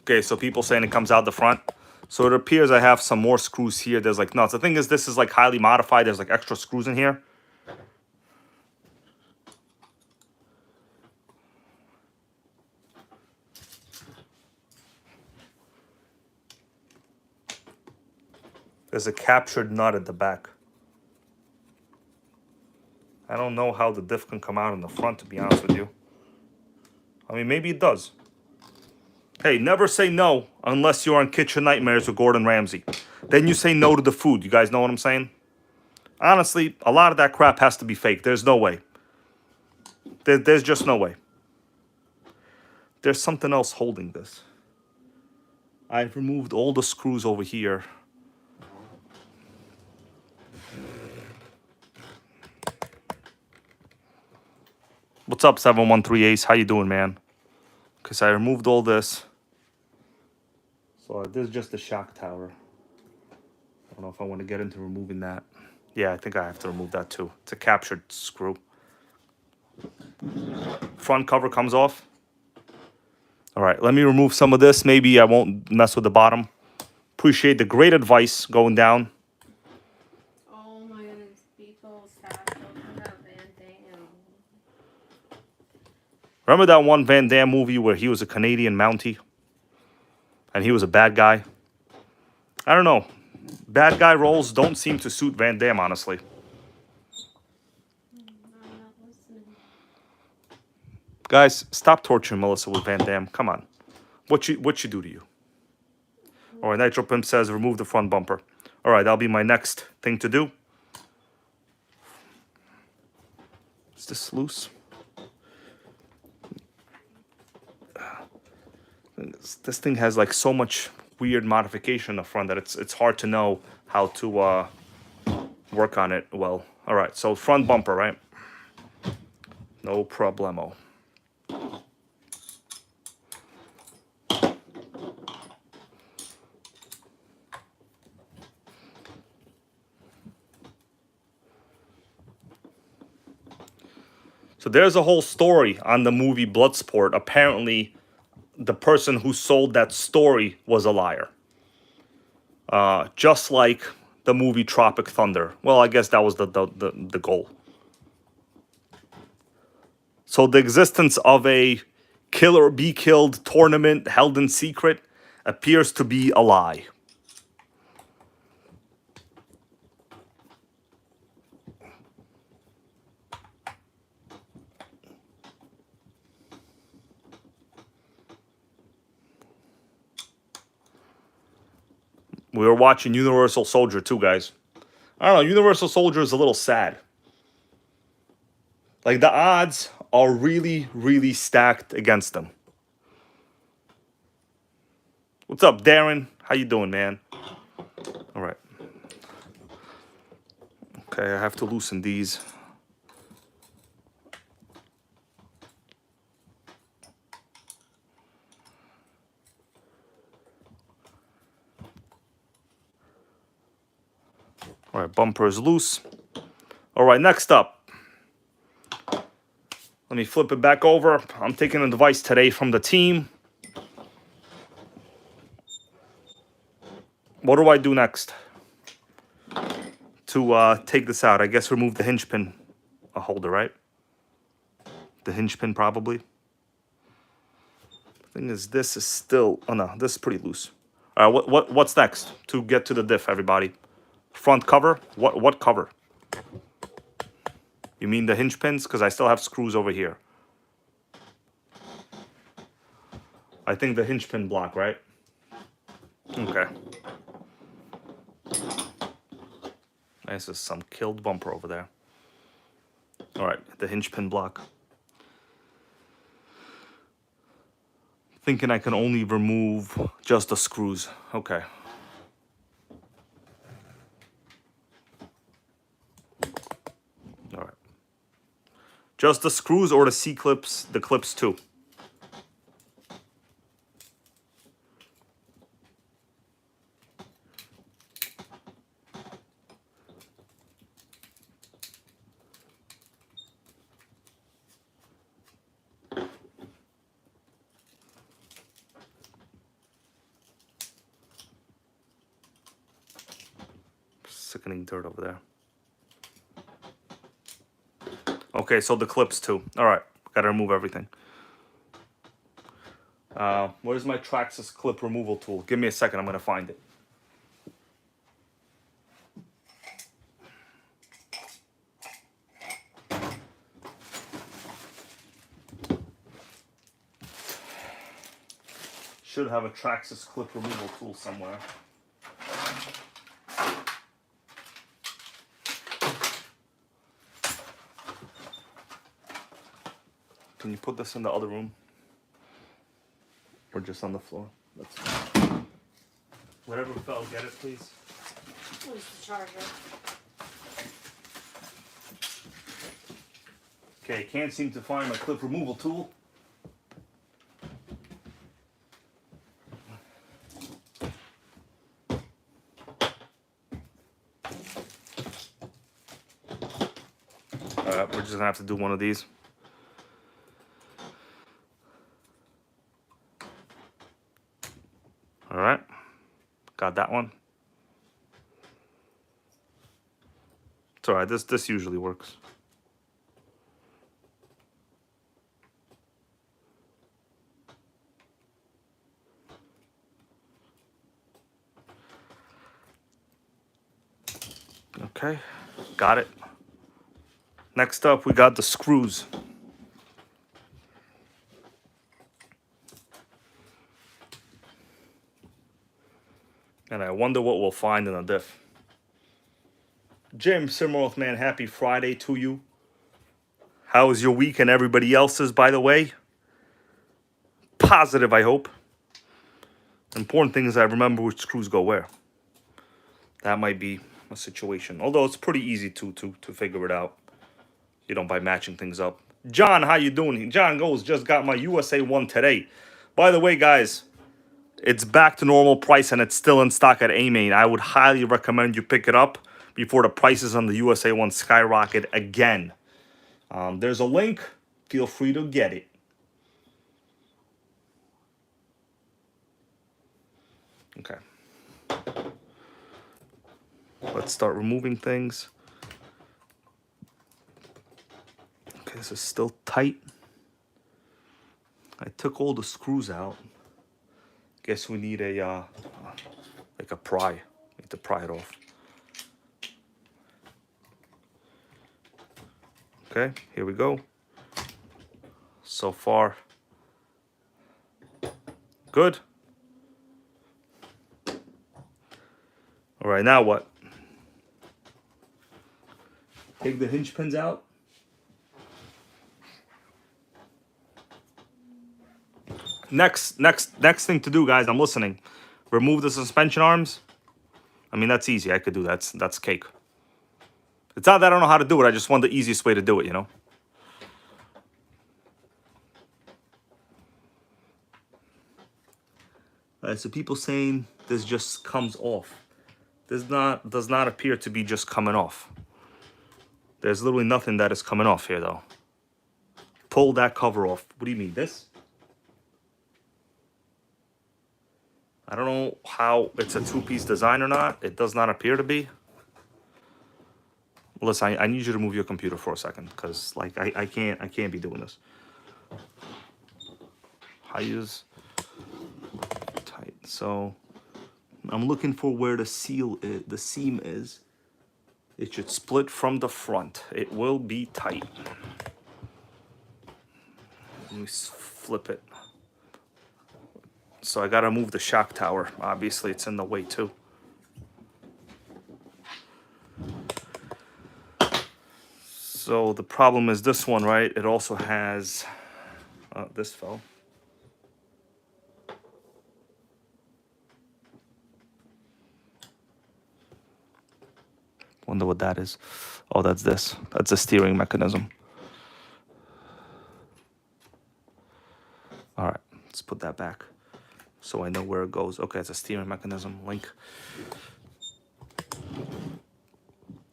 Okay, so people saying it comes out the front. So it appears I have some more screws here. There's like nuts. The thing is, this is like highly modified. There's like extra screws in here. There's a captured nut at the back. I don't know how the diff can come out in the front, to be honest with you. I mean, maybe it does. Hey, never say no unless you're on Kitchen Nightmares with Gordon Ramsay. Then you say no to the food. You guys know what I'm saying? Honestly, a lot of that crap has to be fake. There's no way. There's just no way. There's something else holding this. I've removed all the screws over here. What's up, 713 Ace? How you doing, man? Because I removed all this. So this is just the shock tower. I don't know if I want to get into removing that. Yeah, I think I have to remove that too. It's a captured screw. Front cover comes off. All right, let me remove some of this. Maybe I won't mess with the bottom. Appreciate the great advice going down. Oh my goodness, people stop talking about Van Damme. Remember that one Van Damme movie where he was a Canadian Mountie? And he was a bad guy? I don't know. Bad guy roles don't seem to suit Van Damme, honestly. I'm not listening. Guys, stop torturing Melissa with Van Damme. Come on. What you do to you? All right, Nitro Pimp says remove the front bumper. All right, that'll be my next thing to do. Is this loose? This thing has like so much weird modification in the front that it's hard to know how to work on it well. All right, so front bumper, right? No problemo. So there's a whole story on the movie Bloodsport. Apparently, the person who sold that story was a liar. Just like the movie Tropic Thunder. Well, I guess that was the goal. So the existence of a kill or be killed tournament held in secret appears to be a lie. We were watching Universal Soldier too, guys. I don't know, Universal Soldier is a little sad. Like, the odds are really, really stacked against them. What's up, Darren? How you doing, man? All right. Okay, I have to loosen these. All right, bumper is loose. All right, next up. Let me flip it back over. I'm taking a device today from the team. What do I do next to take this out? I guess remove the hinge pin holder, right? The hinge pin probably. Thing is, this is still. Oh no, this is pretty loose. All right, what's next to get to the diff, everybody? Front cover. What cover? You mean the hinge pins? Because I still have screws over here. I think the hinge pin block, right? Okay. This is some killed bumper over there. All right, the hinge pin block. Thinking I can only remove just the screws. Okay. All right. Just the screws or the C-clips, the clips too? Sickening dirt over there. Okay, so the clips too. All right, gotta remove everything. Where's my Traxxas clip removal tool? Give me a second, I'm gonna find it. Should have a Traxxas clip removal tool somewhere. Can you put this in the other room? Or just on the floor? That's fine. Whatever fell, get it, please. Where's the charger? Okay, can't seem to find my clip removal tool. We're just gonna have to do one of these. All right, got that one. It's all right. This usually works. Okay, got it. Next up, we got the screws. And I wonder what we'll find in a diff. Jim Simroth, man, happy Friday to you. How was your week and everybody else's, by the way? Positive, I hope. Important thing is I remember which screws go where. That might be a situation. Although it's pretty easy to figure it out. You know, by matching things up. John, how you doing? John goes, just got my USA 1 today. By the way, guys, it's back to normal price and it's still in stock at A-Main. I would highly recommend you pick it up before the prices on the USA 1 skyrocket again. There's a link. Feel free to get it. Okay. Let's start removing things. Okay, this is still tight. I took all the screws out. Guess we need a like a pry. Need to pry it off. Okay, here we go. So far, good. All right, now what? Take the hinge pins out. Next thing to do, guys, I'm listening. Remove the suspension arms. I mean, that's easy. I could do that. That's cake. It's not that I don't know how to do it. I just want the easiest way to do it, you know? All right, so people saying this just comes off. This does not appear to be just coming off. There's literally nothing that is coming off here, though. Pull that cover off. What do you mean, this? I don't know how it's a two-piece design or not. It does not appear to be. Listen, I need you to move your computer for a second, because like I can't be doing this. I use tight. So I'm looking for where the seal is, the seam is. It should split from the front. It will be tight. Let me flip it. So I gotta move the shock tower. Obviously, it's in the way too. So the problem is this one, right? It also has, this fell. Wonder what that is. Oh, that's this. That's a steering mechanism. All right, let's put that back so I know where it goes. Okay, it's a steering mechanism link.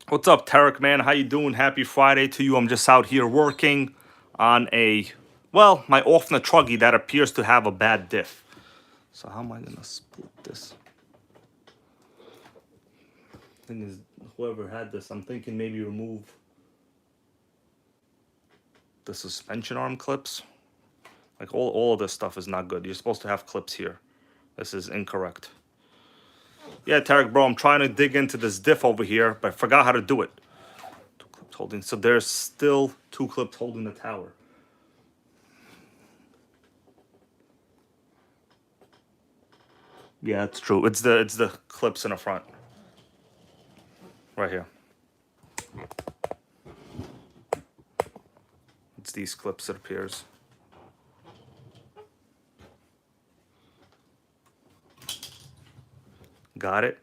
What's up, Tarek, man? How you doing? Happy Friday to you. I'm just out here working on my OFNA Truggy that appears to have a bad diff. So how am I gonna split this? Thing is, whoever had this, I'm thinking maybe remove the suspension arm clips. Like all of this stuff is not good. You're supposed to have clips here. This is incorrect. Yeah, Tarek, bro, I'm trying to dig into this diff over here, but I forgot how to do it. 2 clips holding. So there's still 2 clips holding the tower. Yeah, it's true. It's the clips in the front. Right here. It's these clips, it appears. Got it?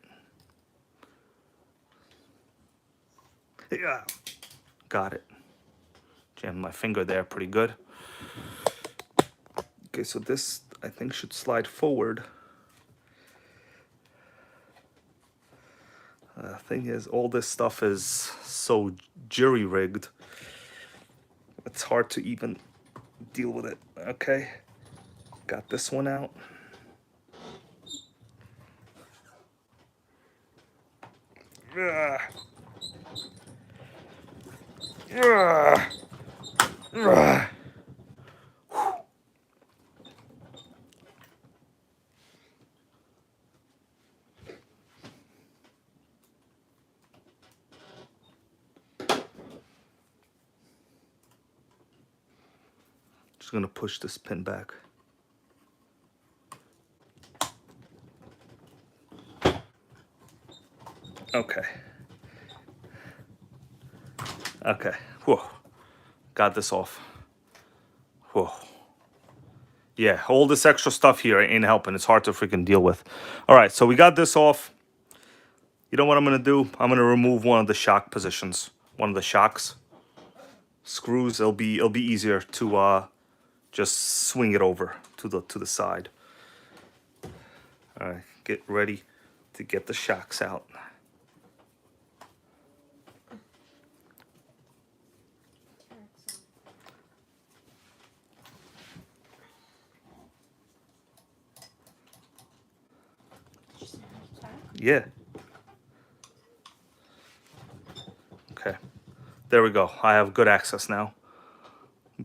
Yeah. Got it. Jammed my finger there pretty good. Okay, so this, I think, should slide forward. Thing is, all this stuff is so jury-rigged. It's hard to even deal with it. Okay. Got this one out. Ugh. Ugh. Ugh. Just gonna push this pin back. Okay. Okay. Whoa. Got this off. Whoa. Yeah, all this extra stuff here ain't helping. It's hard to freaking deal with. All right, so we got this off. You know what I'm gonna do? I'm gonna remove one of the shock positions, one of the shocks screws. It'll be easier to just swing it over to the side. All right, get ready to get the shocks out. Yeah. Okay. There we go. I have good access now.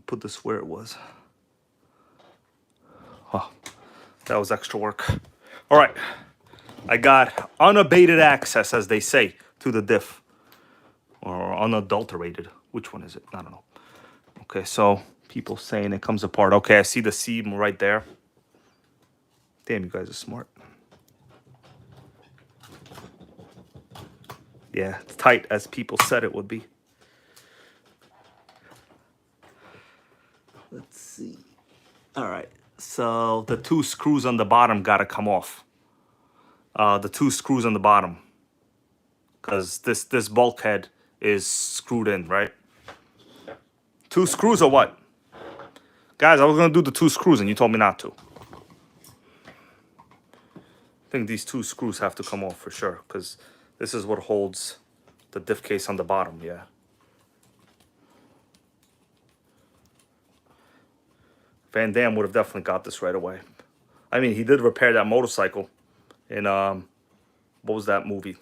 Put this where it was. Oh, that was extra work. All right. I got unabated access, as they say, to the diff. Or unadulterated. Which one is it? I don't know. Okay, so people saying it comes apart. Okay, I see the seam right there. Damn, you guys are smart. Yeah, it's tight as people said it would be. Let's see. All right, so the two screws on the bottom gotta come off. The two screws on the bottom, because this bulkhead is screwed in, right? Two screws or what? Guys, I was gonna do the two screws and you told me not to. I think these two screws have to come off for sure, because this is what holds the diff case on the bottom, yeah. Van Damme would have definitely got this right away. I mean, he did repair that motorcycle in what was that movie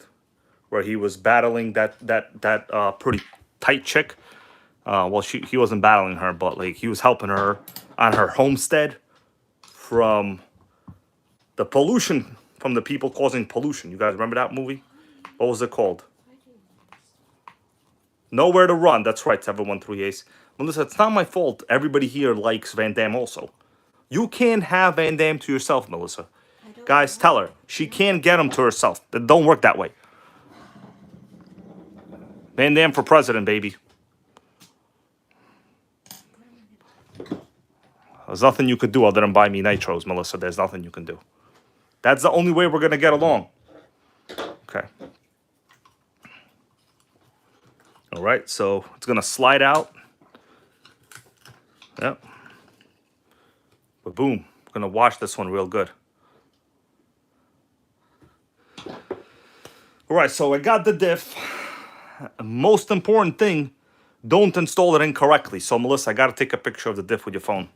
where he was battling that pretty tight chick. Well, he wasn't battling her, but like he was helping her on her homestead from the pollution, from the people causing pollution. You guys remember that movie? What was it called? Nowhere to Run. That's right, 713 Ace. Melissa, it's not my fault. Everybody here likes Van Damme also. You can't have Van Damme to yourself, Melissa. Guys, tell her. She can't get him to herself. It don't work that way. Van Damme for president, baby. There's nothing you could do other than buy me nitros, Melissa. There's nothing you can do. That's the only way we're going to get along. Okay. All right, so it's going to slide out. Yep. But boom. We're going to wash this one real good. All right, so I got the diff. Most important thing, don't install it incorrectly. So, Melissa, I got to take a picture of the diff with your phone.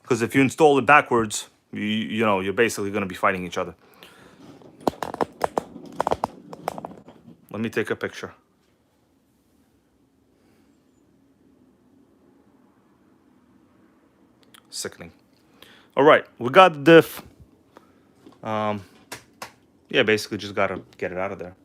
Because if you install it backwards, you know, you're basically going to be fighting each other. Let me take a picture. Sickening. All right, we got the diff. Yeah, basically just got to get it out of there.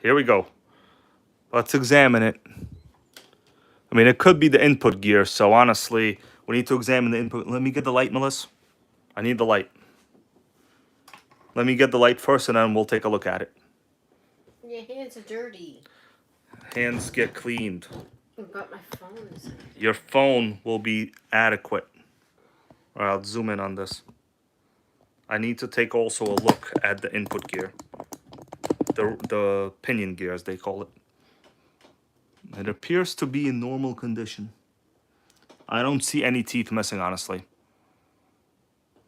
here we go. Let's examine it. I mean, it could be the input gear, so honestly, we need to examine the input. Let me get the light, Melissa. I need the light. Let me get the light first, and then we'll take a look at it. Your hands are dirty. Hands get cleaned. But my phone is. Your phone will be adequate. All right, I'll zoom in on this. I need to take also a look at the input gear. The pinion gear, as they call it. It appears to be in normal condition. I don't see any teeth missing, honestly.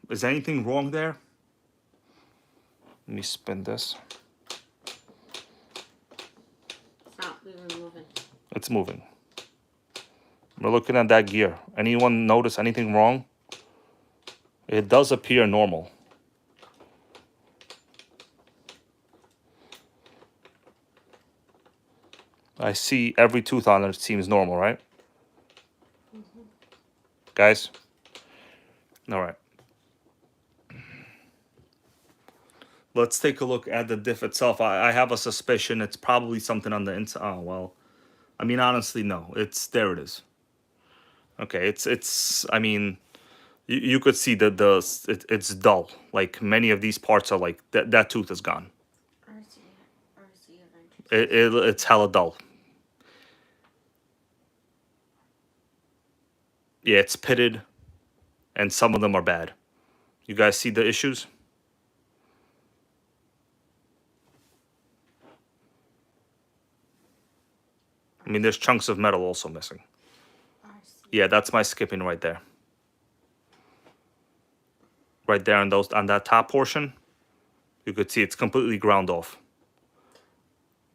Is anything wrong there? Let me spin this. Stop, we were moving. It's moving. We're looking at that gear. Anyone notice anything wrong? It does appear normal. I see every tooth on it seems normal, right? Mm-hmm. Guys? All right. Let's take a look at the diff itself. I have a suspicion it's probably something on the inside. Oh, well. I mean, honestly, no. There it is. Okay, I mean, you could see that it's dull. Like, many of these parts are like, that tooth is gone. It's hella dull. Yeah, it's pitted, and some of them are bad. You guys see the issues? I mean, there's chunks of metal also missing. Yeah, that's my skipping right there. Right there on that top portion, you could see it's completely ground off.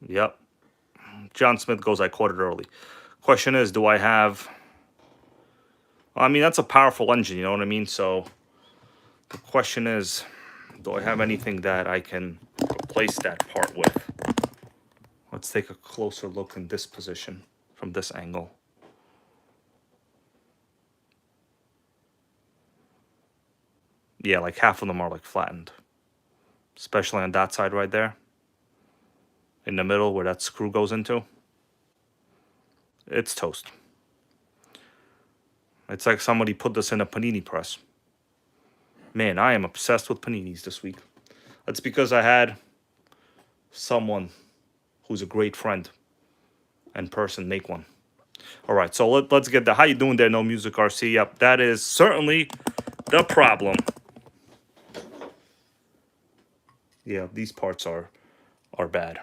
Yep. John Smith goes, I caught it early. Question is, do I have... I mean, that's a powerful engine, you know what I mean? So the question is, do I have anything that I can replace that part with? Let's take a closer look in this position from this angle. Yeah, like half of them are like flattened. Especially on that side right there. In the middle where that screw goes into. It's toast. It's like somebody put this in a panini press. Man, I am obsessed with paninis this week. That's because I had someone who's a great friend and person make one. All right, so let's get the... How you doing there, No Music RC? Yep, that is certainly the problem. Yeah, these parts are bad.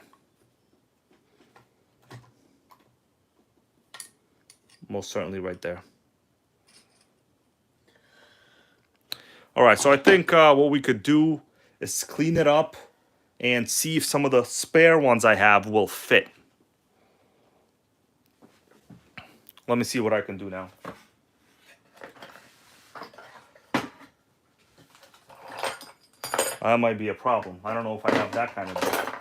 Most certainly right there. All right, so I think what we could do is clean it up and see if some of the spare ones I have will fit. Let me see what I can do now. That might be a problem. I don't know if I have that kind of...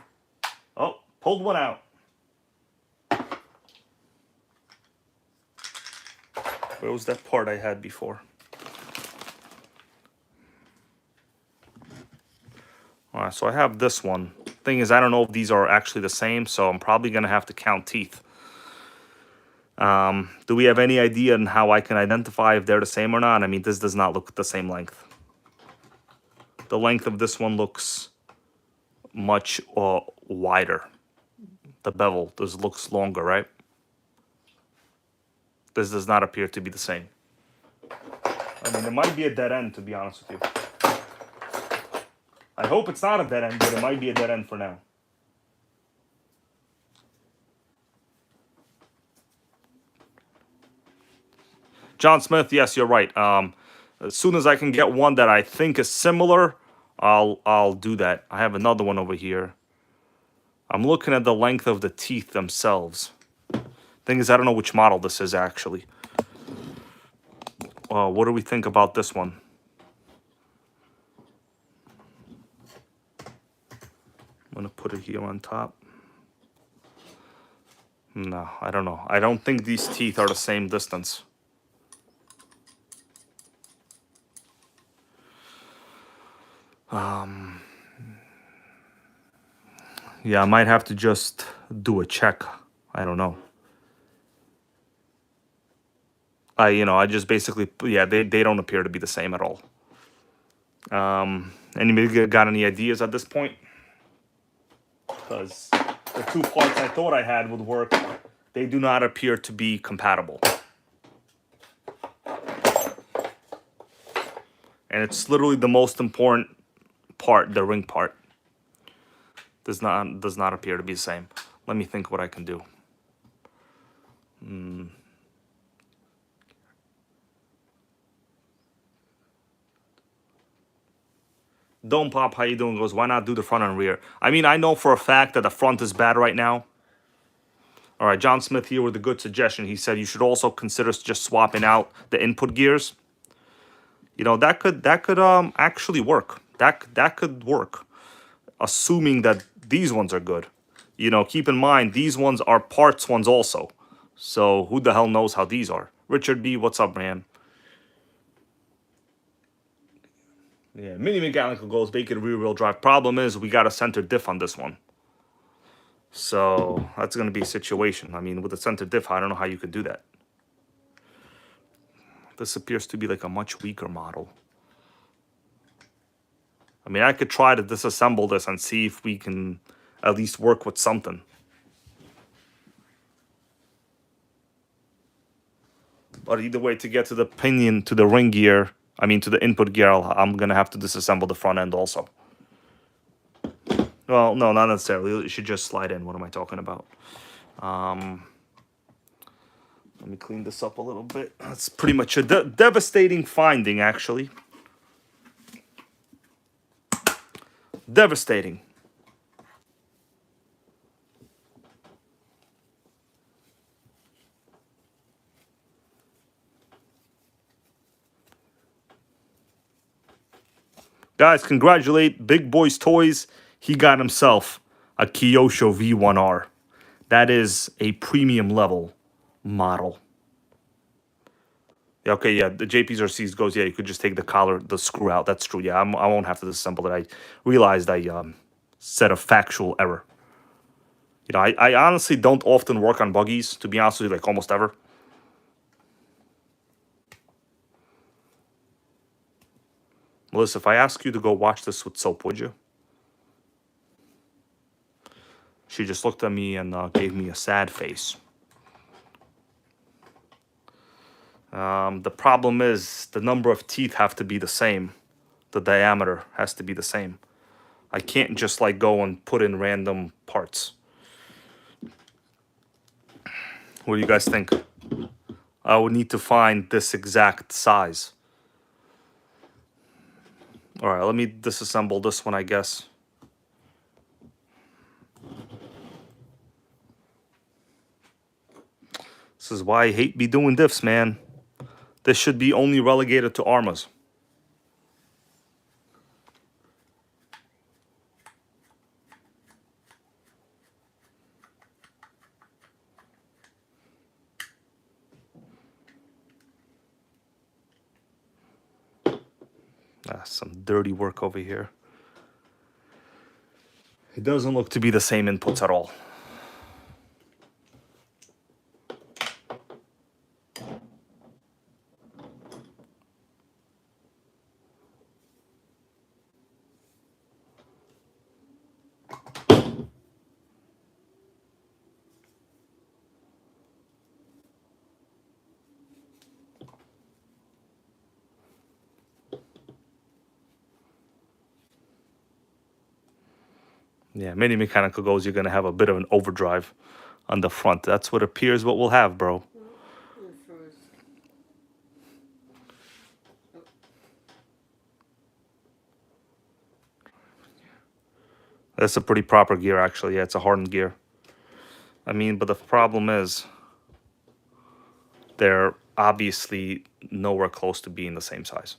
Oh, pulled one out. Where was that part I had before? All right, so I have this one. Thing is, I don't know if these are actually the same, so I'm probably going to have to count teeth. Do we have any idea on how I can identify if they're the same or not? I mean, this does not look the same length. The length of this one looks much wider. The bevel looks longer, right? This does not appear to be the same. I mean, it might be a dead end, to be honest with you. I hope it's not a dead end, but it might be a dead end for now. John Smith, yes, you're right. As soon as I can get one that I think is similar, I'll do that. I have another one over here. I'm looking at the length of the teeth themselves. Thing is, I don't know which model this is actually. What do we think about this one? I'm gonna put it here on top. No, I don't know. I don't think these teeth are the same distance. Yeah, I might have to just do a check. I don't know. I just basically, yeah, they don't appear to be the same at all. Anybody got any ideas at this point? Because the two parts I thought I had would work, they do not appear to be compatible. And it's literally the most important part, the ring part. Does not appear to be the same. Let me think what I can do. Dome Pop, how you doing? Goes, why not do the front and rear? I mean, I know for a fact that the front is bad right now. All right, John Smith here with a good suggestion. He said you should also consider just swapping out the input gears. You know, that could actually work. That could work, assuming that these ones are good. You know, keep in mind these ones are parts ones also. So who the hell knows how these are? Richard B, what's up, man? Yeah, Mini Mechanical goes bacon rear wheel drive. Problem is we got a center diff on this one. So that's gonna be a situation. I mean, with a center diff, I don't know how you could do that. This appears to be like a much weaker model. I mean, I could try to disassemble this and see if we can at least work with something. But either way, to get to the pinion, to the ring gear, I mean to the input gear, I'm gonna have to disassemble the front end also. Well, no, not necessarily. It should just slide in. What am I talking about? Let me clean this up a little bit. That's pretty much a devastating finding, actually. Devastating. Guys, congratulate Big Boy's Toys. He got himself a Kyosho V1R. That is a premium level model. Yeah, okay, yeah, the JP's goes, yeah, you could just take the collar, the screw out. That's true. Yeah, I won't have to disassemble it. I realized I said a factual error. You know, I honestly don't often work on buggies, to be honest with you, like almost ever. Melissa, if I ask you to go watch this with soap, would you? She just looked at me and gave me a sad face. The problem is the number of teeth have to be the same. The diameter has to be the same. I can't just like go and put in random parts. What do you guys think? I would need to find this exact size. All right, let me disassemble this one, I guess. This is why I hate be doing diffs, man. This should be only relegated to Armas. Some dirty work over here. It doesn't look to be the same inputs at all. Yeah, Mini Mechanical goes, you're going to have a bit of an overdrive on the front. That's what appears what we'll have, bro. That's a pretty proper gear, actually. Yeah, it's a hardened gear. I mean, but the problem is they're obviously nowhere close to being the same size.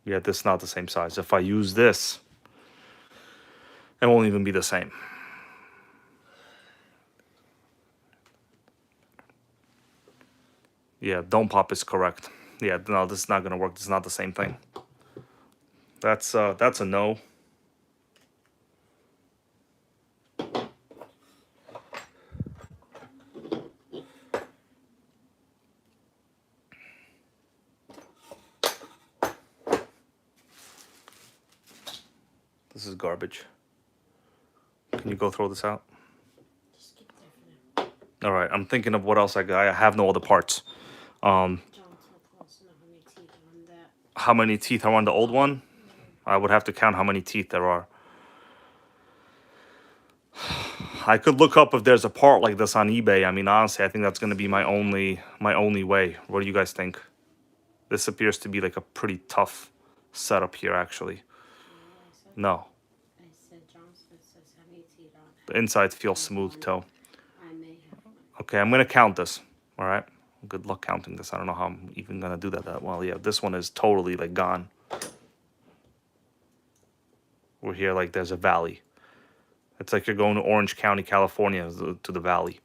Yeah, this is not the same size. If I use this, it won't even be the same. Yeah, don't pop is correct. Yeah, no, this is not gonna work. This is not the same thing. That's a no. This is garbage. Can you go throw this out? Just get there for now. All right, I'm thinking of what else I got. I have no other parts. John Smith wants to know how many teeth are on that. How many teeth are on the old one? I would have to count how many teeth there are. I could look up if there's a part like this on eBay. I mean, honestly, I think that's going to be my only way. What do you guys think? This appears to be like a pretty tough setup here, actually. No. I said John Smith says how many teeth on The inside feels smooth, too. I may have one. Okay, I'm going to count this. All right? Good luck counting this. I don't know how I'm even going to do that well. Yeah, this one is totally, like, gone. We're here like there's a valley. It's like you're going to Orange County, California, to the valley.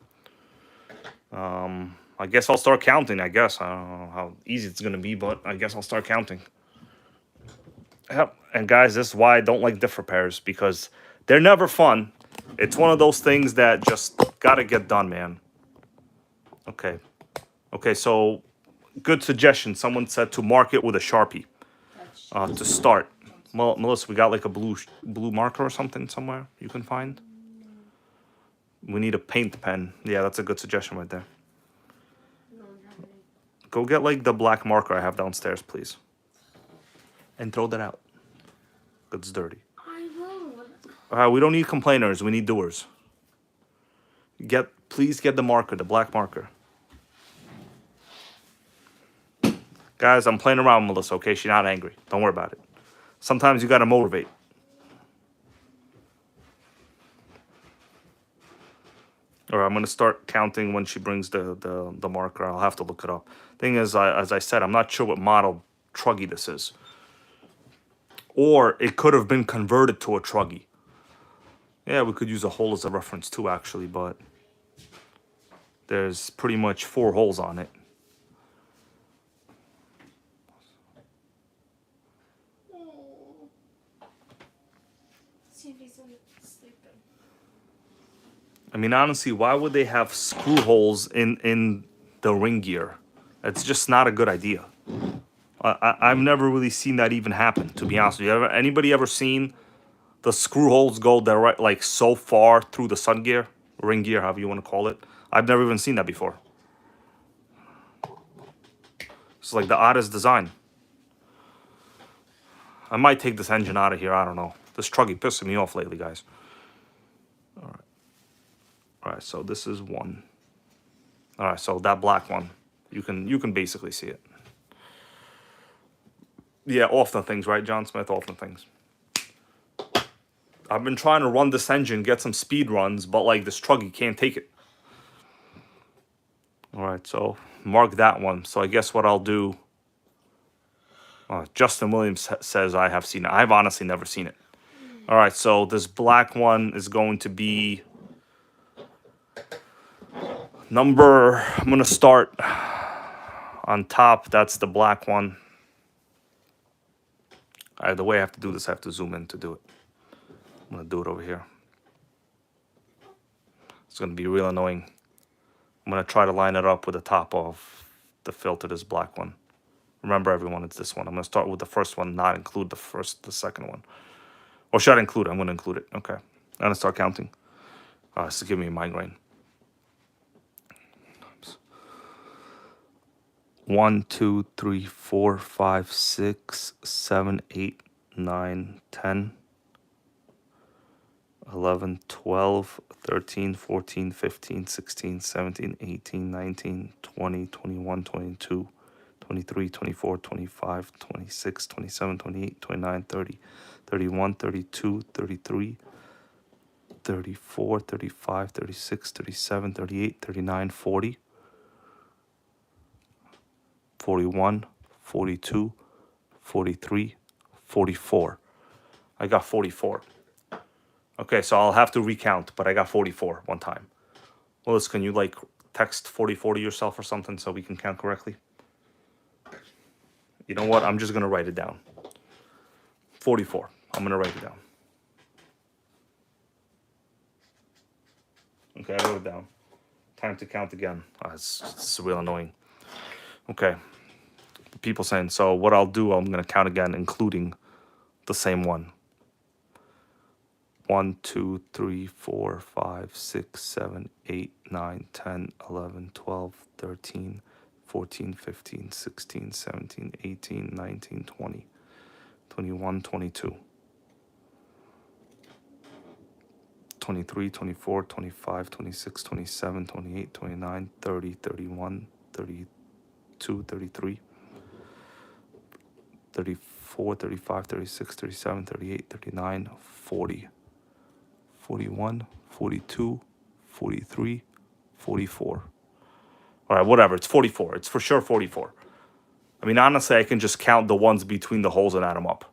I guess I'll start counting, I guess. I don't know how easy it's going to be, but I guess I'll start counting. Yep. And guys, this is why I don't like diff repairs, because they're never fun. It's one of those things that just got to get done, man. Okay. Okay, so good suggestion. Someone said to mark it with a Sharpie to start. Well, Melissa, we got like a blue marker or something somewhere you can find? We need a paint pen. Yeah, that's a good suggestion right there. Go get like the black marker I have downstairs, please. And throw that out. It's dirty. I will. All right, we don't need complainers. We need doers. Please get the marker, the black marker. Guys, I'm playing around with Melissa, okay? She's not angry. Don't worry about it. Sometimes you gotta motivate. All right, I'm gonna start counting when she brings the marker. I'll have to look it up. Thing is, as I said, I'm not sure what model Truggy this is. Or it could have been converted to a Truggy. Yeah, we could use a hole as a reference too, actually, but there's pretty much 4 holes on it. See if he's sleeping. I mean, honestly, why would they have screw holes in the ring gear? It's just not a good idea. I've never really seen that even happen, to be honest with you. Anybody ever seen the screw holes go direct, like so far through the sun gear, ring gear, however you want to call it? I've never even seen that before. It's like the oddest design. I might take this engine out of here. I don't know. This Truggy pissing me off lately, guys. All right. All right, so this is one. All right, so that black one, you can basically see it. Yeah, often things, right, John Smith? Often things. I've been trying to run this engine, get some speed runs, but like this Truggy can't take it. All right, so mark that one. So I guess what I'll do. Justin Williams says I have seen it. I've honestly never seen it. All right, so this black one is going to be I'm going to start on top. That's the black one. The way I have to do this, I have to zoom in to do it. I'm going to do it over here. It's going to be real annoying. I'm going to try to line it up with the top of the filter, this black one. Remember, everyone, it's this one. I'm going to start with the first one, not include the second one. Or should I include it? I'm going to include it. Okay. I'm going to start counting. This is giving me a migraine. 1, 2, 3, 4, 5, 6, 7, 8, 9, 10, 11, 12, 13, 14, 15, 16, 17, 18, 19, 20, 21, 22, 23, 24, 25, 26, 27, 28, 29, 30, 31, 32, 33, 34, 35, 36, 37, 38, 39, 40. 41, 42, 43, 44. I got 44. Okay, so I'll have to recount, but I got 44 one time. Willis, can you like text 44 to yourself or something so we can count correctly? You know what? I'm just going to write it down. 44. I'm going to write it down. Okay, I wrote it down. Time to count again. It's real annoying. Okay. People saying, so what I'll do, I'm going to count again, including the same one. 1, 2, 3, 4, 5, 6, 7, 8, 9, 10, 11, 12, 13, 14, 15, 16, 17, 18, 19, 20, 21, 22, 23, 24, 25, 26, 27, 28, 29, 30, 31, 32, 33, 34, 35, 36, 37, 38, 39, 40. 41, 42, 43, 44. All right, whatever. It's 44. It's for sure 44. I mean, honestly, I can just count the ones between the holes and add them up.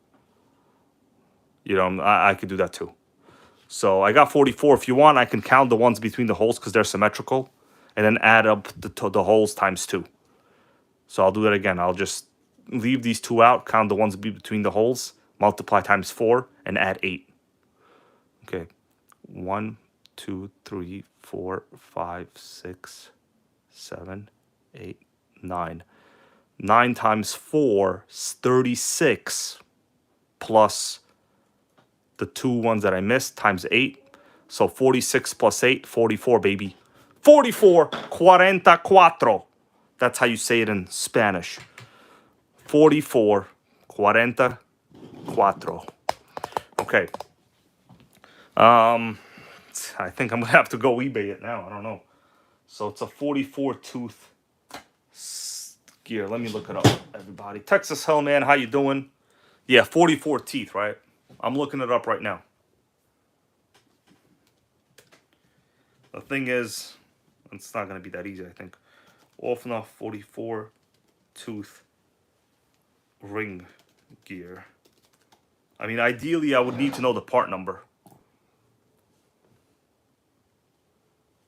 You know, I could do that too. So I got 44. If you want, I can count the ones between the holes because they're symmetrical and then add up the holes times 2. So I'll do that again. I'll just leave these 2 out, count the ones between the holes, multiply times 4, and add 8. Okay. 1, 2, 3, 4, 5, 6, 7, 8, 9. 9 times 4 is 36 plus the 2 ones that I missed times 8. So 46 plus 8, 44, baby. 44, 44. That's how you say it in Spanish. 44, 44. Okay. I think I'm gonna have to go eBay it now. I don't know. So it's a 44 tooth gear. Let me look it up, everybody. Texas Hellman, how you doing? Yeah, 44 teeth, right? I'm looking it up right now. The thing is, it's not gonna be that easy, I think. OFNA 44 tooth ring gear. I mean, ideally, I would need to know the part number.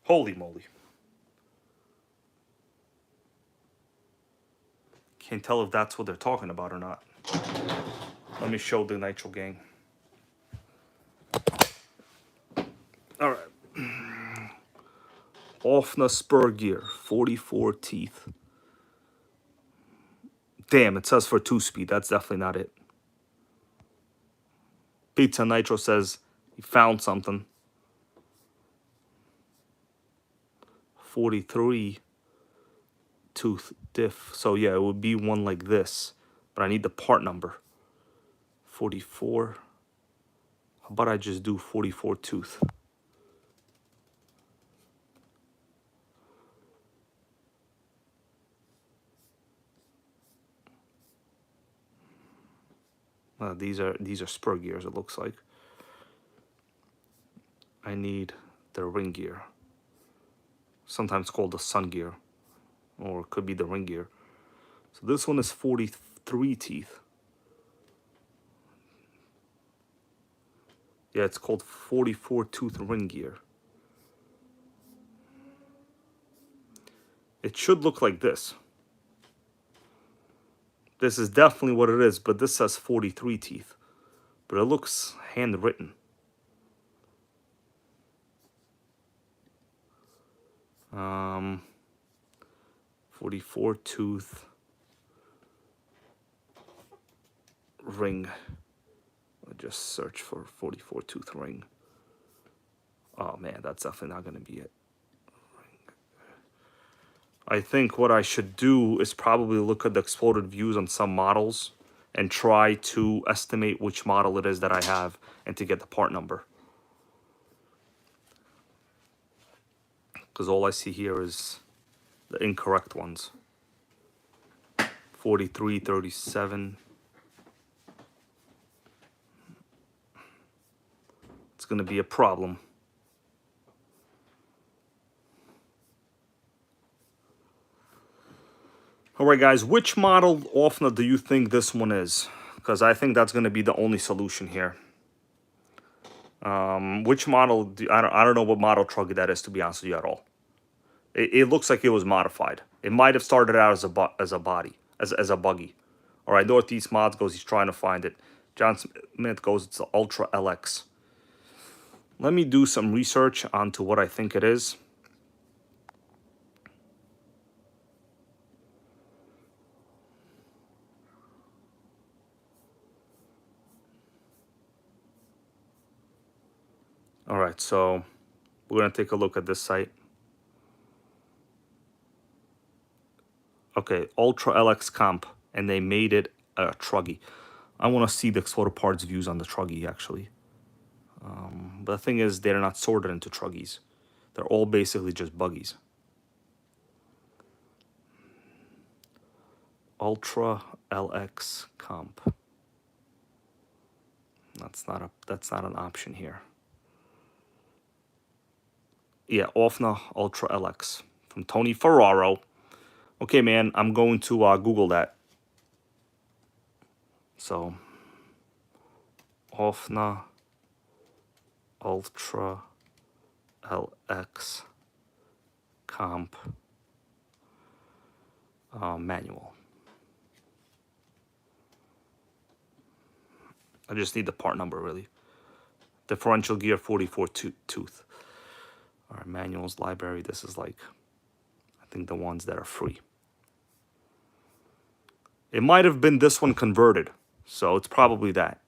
Holy moly. Can't tell if that's what they're talking about or not. Let me show the NitroGang. Alright. OFNA spur gear, 44 teeth. Damn, it says for 2-speed. That's definitely not it. Pizza Nitro says he found something. 43 tooth diff. So yeah, it would be one like this. But I need the part number. 44. How about I just do 44 tooth? These are spur gears, it looks like. I need the ring gear. Sometimes called the sun gear. Or it could be the ring gear. So this one is 43 teeth. Yeah, it's called 44 tooth ring gear. It should look like this. This is definitely what it is, but this says 43 teeth. But it looks handwritten. Um, 44 tooth ring. I'll just search for 44 tooth ring. Oh man, that's definitely not going to be it. I think what I should do is probably look at the exploded views on some models and try to estimate which model it is that I have and to get the part number. Because all I see here is the incorrect ones. 43, 37. It's going to be a problem. All right, guys, which model OFNA do you think this one is? Because I think that's going to be the only solution here. Which model? I don't know what model Truggy that is, to be honest with you, at all. It looks like it was modified. It might have started out as a buggy. All right, Northeast Mods goes, he's trying to find it. John Smith goes, it's the Ultra LX. Let me do some research onto what I think it is. All right, so we're going to take a look at this site. Okay, Ultra LX Comp, and they made it a Truggy. I want to see the exploded parts views on the Truggy, actually. But the thing is, they're not sorted into Truggies. They're all basically just buggies. Ultra LX Comp. That's not an option here. Yeah, OFNA Ultra LX from Tony Ferraro. Okay, man, I'm going to Google that. So, OFNA Ultra LX Comp manual. I just need the part number, really. Differential gear 44 tooth. All right, manuals library. This is like, I think the ones that are free. It might have been this one converted, so it's probably that.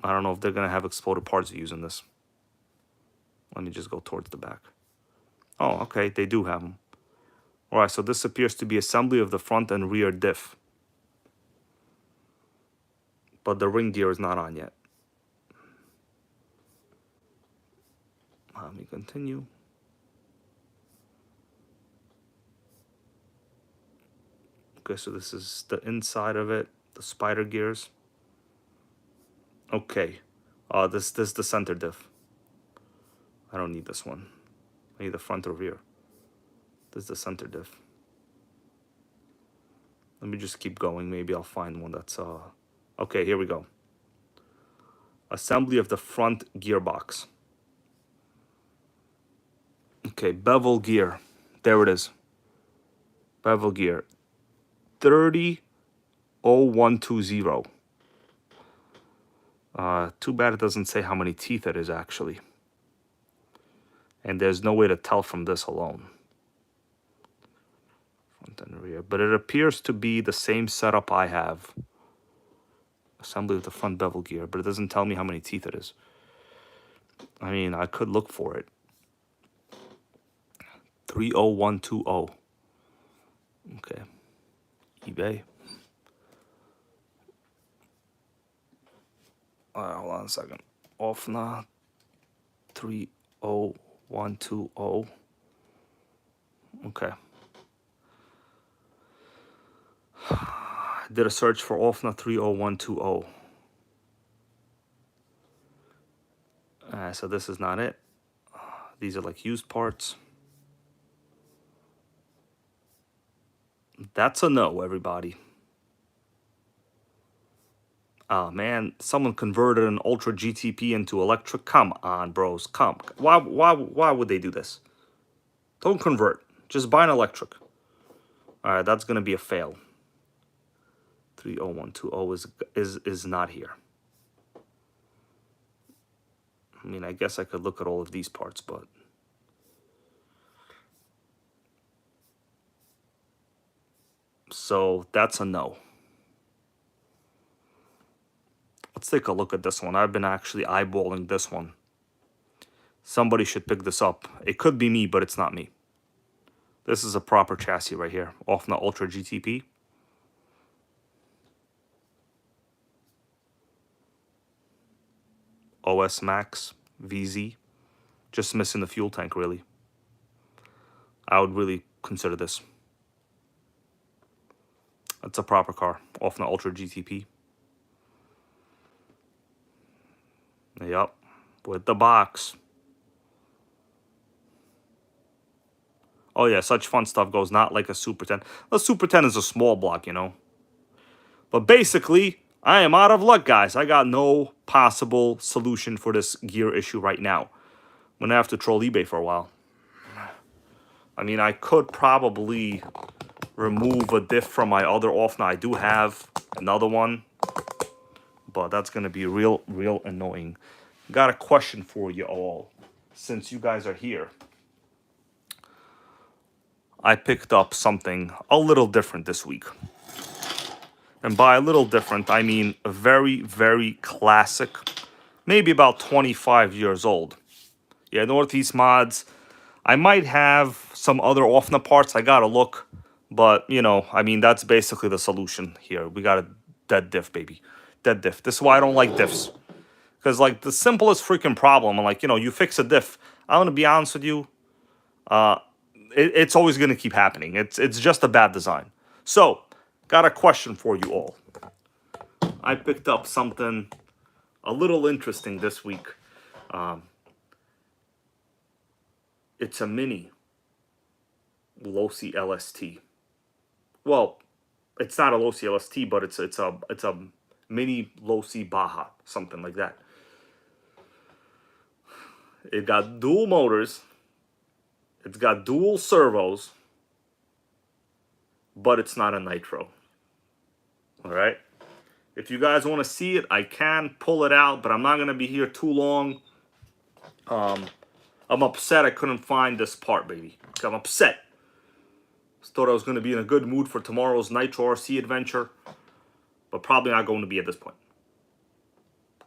I don't know if they're going to have exploded parts views in this. Let me just go towards the back. Oh, okay, they do have them. All right, so this appears to be assembly of the front and rear diff. But the ring gear is not on yet. Let me continue. Okay, so this is the inside of it, the spider gears. Okay, this is the center diff. I don't need this one. I need the front or rear. This is the center diff. Let me just keep going. Maybe I'll find one that's okay, here we go. Assembly of the front gearbox. Okay, bevel gear. There it is. Bevel gear. 300120. Too bad it doesn't say how many teeth it is, actually. And there's no way to tell from this alone. Front and rear. But it appears to be the same setup I have. Assembly of the front bevel gear, but it doesn't tell me how many teeth it is. I mean, I could look for it. 30120. Okay. eBay. Hold on a second. OFNA 30120. Okay. Did a search for OFNA 30120. So this is not it. These are like used parts. That's a no, everybody. Oh man, someone converted an Ultra GTP into electric. Come on, bros. Come. Why would they do this? Don't convert. Just buy an electric. All right, that's gonna be a fail. 30120 is not here. I mean, I guess I could look at all of these parts, but so that's a no. Let's take a look at this one. I've been actually eyeballing this one. Somebody should pick this up. It could be me, but it's not me. This is a proper chassis right here. OFNA Ultra GTP. OS Max VZ. Just missing the fuel tank, really. I would really consider this. It's a proper car. OFNA Ultra GTP. Yep. With the box. Oh yeah, such fun stuff goes not like a Super 10. The Super 10 is a small block, you know. But basically, I am out of luck, guys. I got no possible solution for this gear issue right now. I'm going to have to troll eBay for a while. I mean, I could probably remove a diff from my other OFNA. I do have another one, but that's going to be real annoying. Got a question for you all, since you guys are here. I picked up something a little different this week. And by a little different, I mean a very classic, maybe about 25 years old. Yeah, Northeast Mods. I might have some other OFNA parts. I gotta look. But, you know, I mean, that's basically the solution here. We got a dead diff, baby. Dead diff. This is why I don't like diffs. Because, like, the simplest freaking problem, like, you know, you fix a diff. I'm gonna be honest with you. It's always gonna keep happening. It's just a bad design. So, got a question for you all. I picked up something a little interesting this week. It's a mini Losi LST. Well, it's not a Losi LST, but it's a mini Losi Baja, something like that. It got dual motors. It's got dual servos, but it's not a Nitro. All right. If you guys want to see it, I can pull it out, but I'm not going to be here too long. I'm upset I couldn't find this part, baby. I'm upset. Just thought I was going to be in a good mood for tomorrow's Nitro RC adventure, but probably not going to be at this point.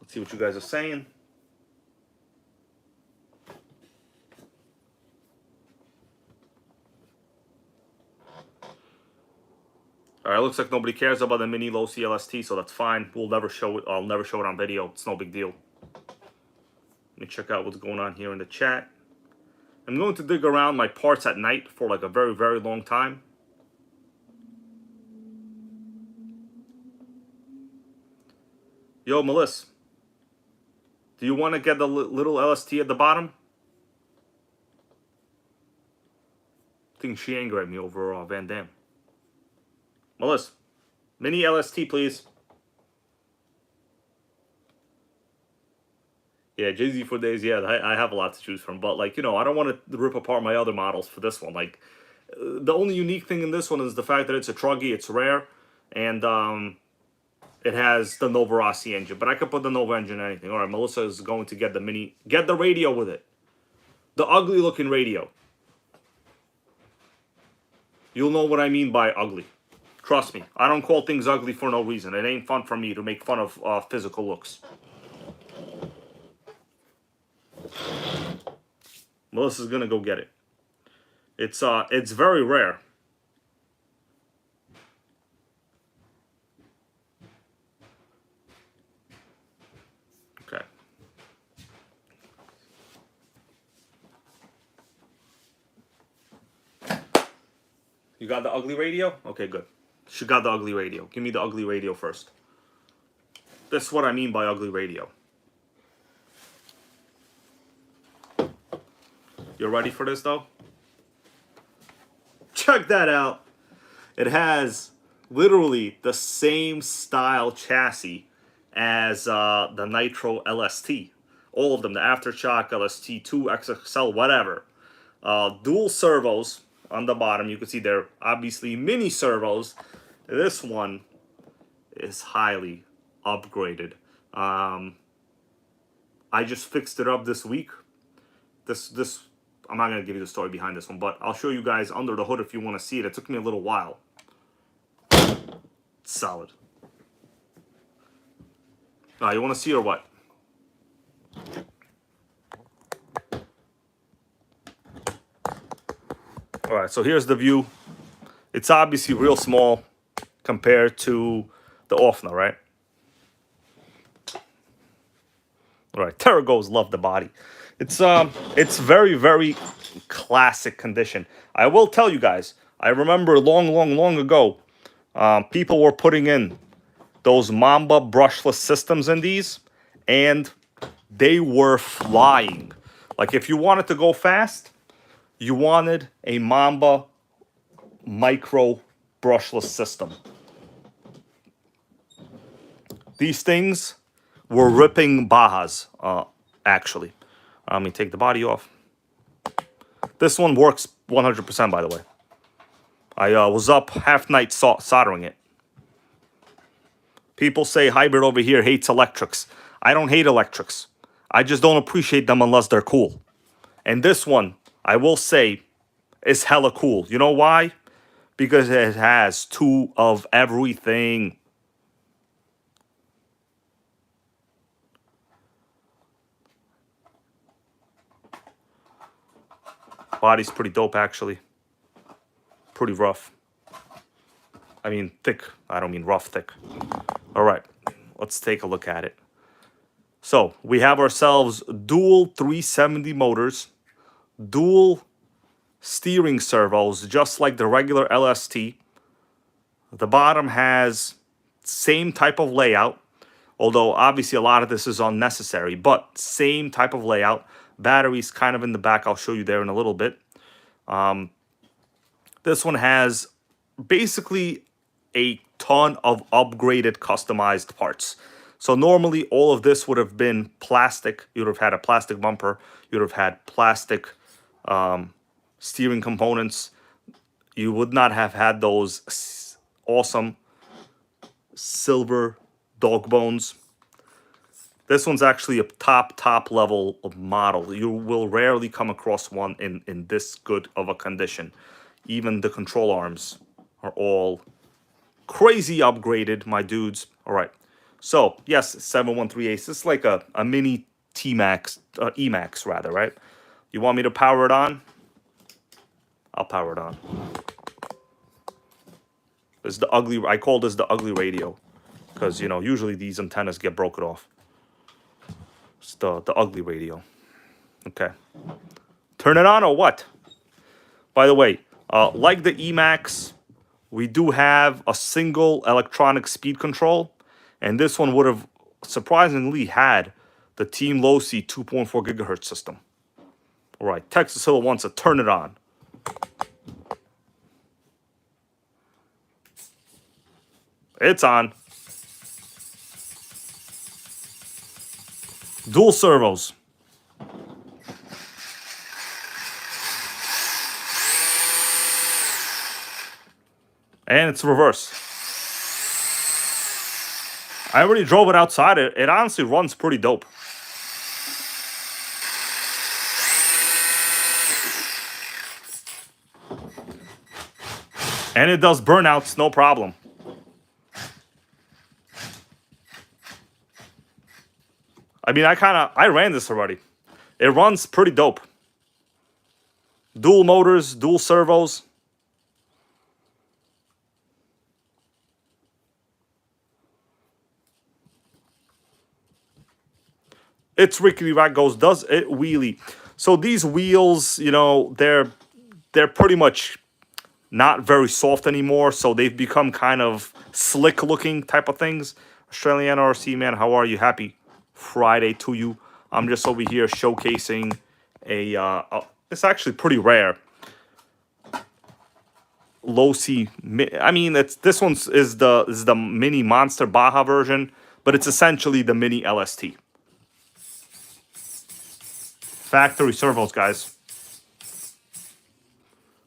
Let's see what you guys are saying. All right, looks like nobody cares about the mini Losi LST, so that's fine. We'll never show it. I'll never show it on video. It's no big deal. Let me check out what's going on here in the chat. I'm going to dig around my parts at night for like a very long time. Yo, Melissa, do you want to get the little LST at the bottom? I think she angry at me over Van Dam. Melissa, mini LST, please. Yeah, Jay-Z for days. Yeah, I have a lot to choose from. But, like, you know, I don't want to rip apart my other models for this one. Like, the only unique thing in this one is the fact that it's a Truggy. It's rare. And it has the Navarossi engine. But I could put the Nova engine in anything. All right, Melissa is going to get the mini. Get the radio with it. The ugly-looking radio. You'll know what I mean by ugly. Trust me. I don't call things ugly for no reason. It ain't fun for me to make fun of physical looks. Melissa's gonna go get it. It's very rare. Okay. You got the ugly radio? Okay, good. She got the ugly radio. Give me the ugly radio first. This is what I mean by ugly radio. You ready for this, though? Check that out. It has literally the same style chassis as the Nitro LST. All of them, the Aftershock, LST2, XXL, whatever. Dual servos on the bottom. You can see they're obviously mini servos. This one is highly upgraded. I just fixed it up this week. This I'm not going to give you the story behind this one, but I'll show you guys under the hood if you want to see it. It took me a little while. It's solid. You want to see or what? Alright, so here's the view. It's obviously real small compared to the OFNA, right? Alright, Terragos love the body. It's very classic condition. I will tell you guys, I remember long ago, people were putting in those Mamba brushless systems in these, and they were flying. Like, if you wanted to go fast, you wanted a Mamba micro brushless system. These things were ripping Bajas, actually. Let me take the body off. This one works 100%, by the way. I was up half night soldering it. People say hybrid over here hates electrics. I don't hate electrics. I just don't appreciate them unless they're cool. And this one, I will say, is hella cool. You know why? Because it has 2 of everything. Body's pretty dope, actually. Pretty rough. I mean, thick. I don't mean rough, thick. All right, let's take a look at it. So we have ourselves dual 370 motors, dual steering servos, just like the regular LST. The bottom has same type of layout, although obviously a lot of this is unnecessary, but same type of layout. Batteries kind of in the back. I'll show you there in a little bit. This one has basically a ton of upgraded customized parts. So normally all of this would have been plastic. You would have had a plastic bumper. You would have had plastic steering components. You would not have had those awesome silver dog bones. This one's actually a top level of model. You will rarely come across one in this good of a condition. Even the control arms are all crazy upgraded, my dudes. All right. So, yes, 713 Ace. This is like a mini T-Max, E-Max rather, right? You want me to power it on? I'll power it on. This is the ugly, I call this the ugly radio. Because, you know, usually these antennas get broken off. It's the ugly radio. Okay. Turn it on or what? By the way, like the E-Max, we do have a single electronic speed control. And this one would have surprisingly had the Team Losi 2.4 gigahertz system. All right, Texas Hill wants to turn it on. It's on. Dual servos. And it's reverse. I already drove it outside. It honestly runs pretty dope. And it does burnouts, no problem. I mean, I ran this already. It runs pretty dope. Dual motors, dual servos. It's rickety rack goes, does it wheelie. So these wheels, you know, they're pretty much not very soft anymore. So they've become kind of slick looking type of things. Australian RC man, how are you? Happy Friday to you. I'm just over here showcasing it's actually pretty rare. Losi, I mean, this one is the mini Monster Baja version, but it's essentially the mini LST. Factory servos, guys.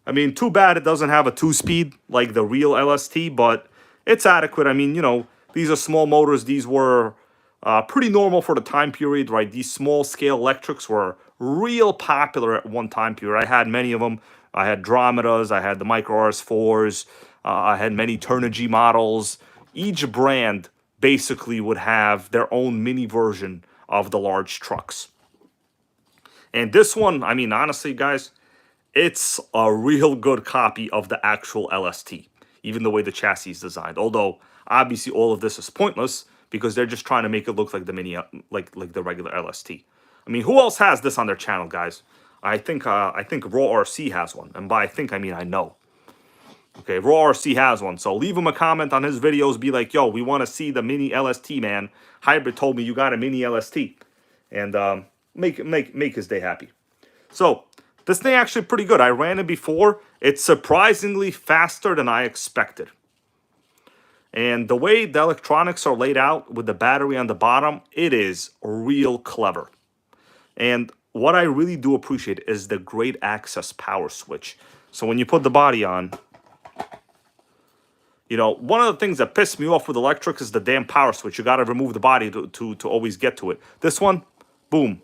I mean, too bad it doesn't have a 2-speed like the real LST, but it's adequate. I mean, you know, these are small motors. These were pretty normal for the time period, right? These small-scale electrics were real popular at one time period. I had many of them. I had Dromedas. I had the Micro RS4s. I had many Truggy models. Each brand basically would have their own mini version of the large trucks. And this one, I mean, honestly, guys, it's a real good copy of the actual LST, even the way the chassis is designed. Although, obviously, all of this is pointless because they're just trying to make it look like the mini, like the regular LST. I mean, who else has this on their channel, guys? I think Raw RC has one, and by I think I mean I know. Okay, Raw RC has one, so leave him a comment on his videos. Be like, yo, we want to see the mini LST, man. Hybrid told me you got a mini LST, and make his day happy. So this thing actually pretty good. I ran it before. It's surprisingly faster than I expected. And the way the electronics are laid out with the battery on the bottom, it is real clever. And what I really do appreciate is the great access power switch. So when you put the body on, you know, one of the things that pissed me off with electric is the damn power switch. You got to remove the body to always get to it. This one, boom,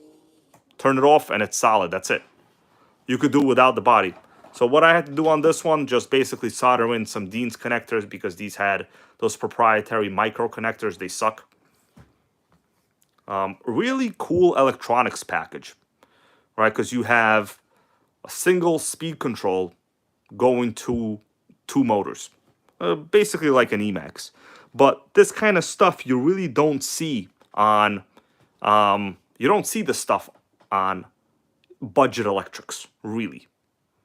turn it off and it's solid. That's it. You could do it without the body. So what I had to do on this one, just basically solder in some Dean's connectors because these had those proprietary micro connectors. They suck. Really cool electronics package, right? Because you have a single speed control going to two motors, basically like an Emax. But this kind of stuff you really don't see on, you don't see this stuff on budget electrics, really.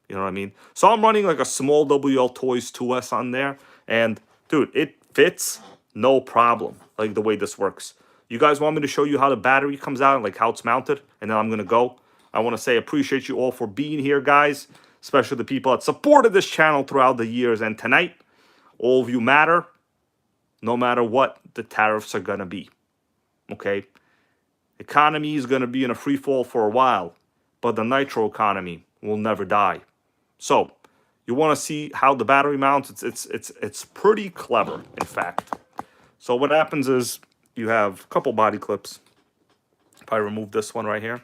You know what I mean? So I'm running like a small WL Toys 2S on there, and dude, it fits no problem, like the way this works. You guys want me to show you how the battery comes out and like how it's mounted, and then I'm gonna go. I want to say appreciate you all for being here, guys, especially the people that supported this channel throughout the years. And tonight, all of you matter, no matter what the tariffs are gonna be. Okay, economy is gonna be in a free fall for a while, but the nitro economy will never die. So, you want to see how the battery mounts? It's pretty clever, in fact. So what happens is you have a couple body clips. If I remove this one right here,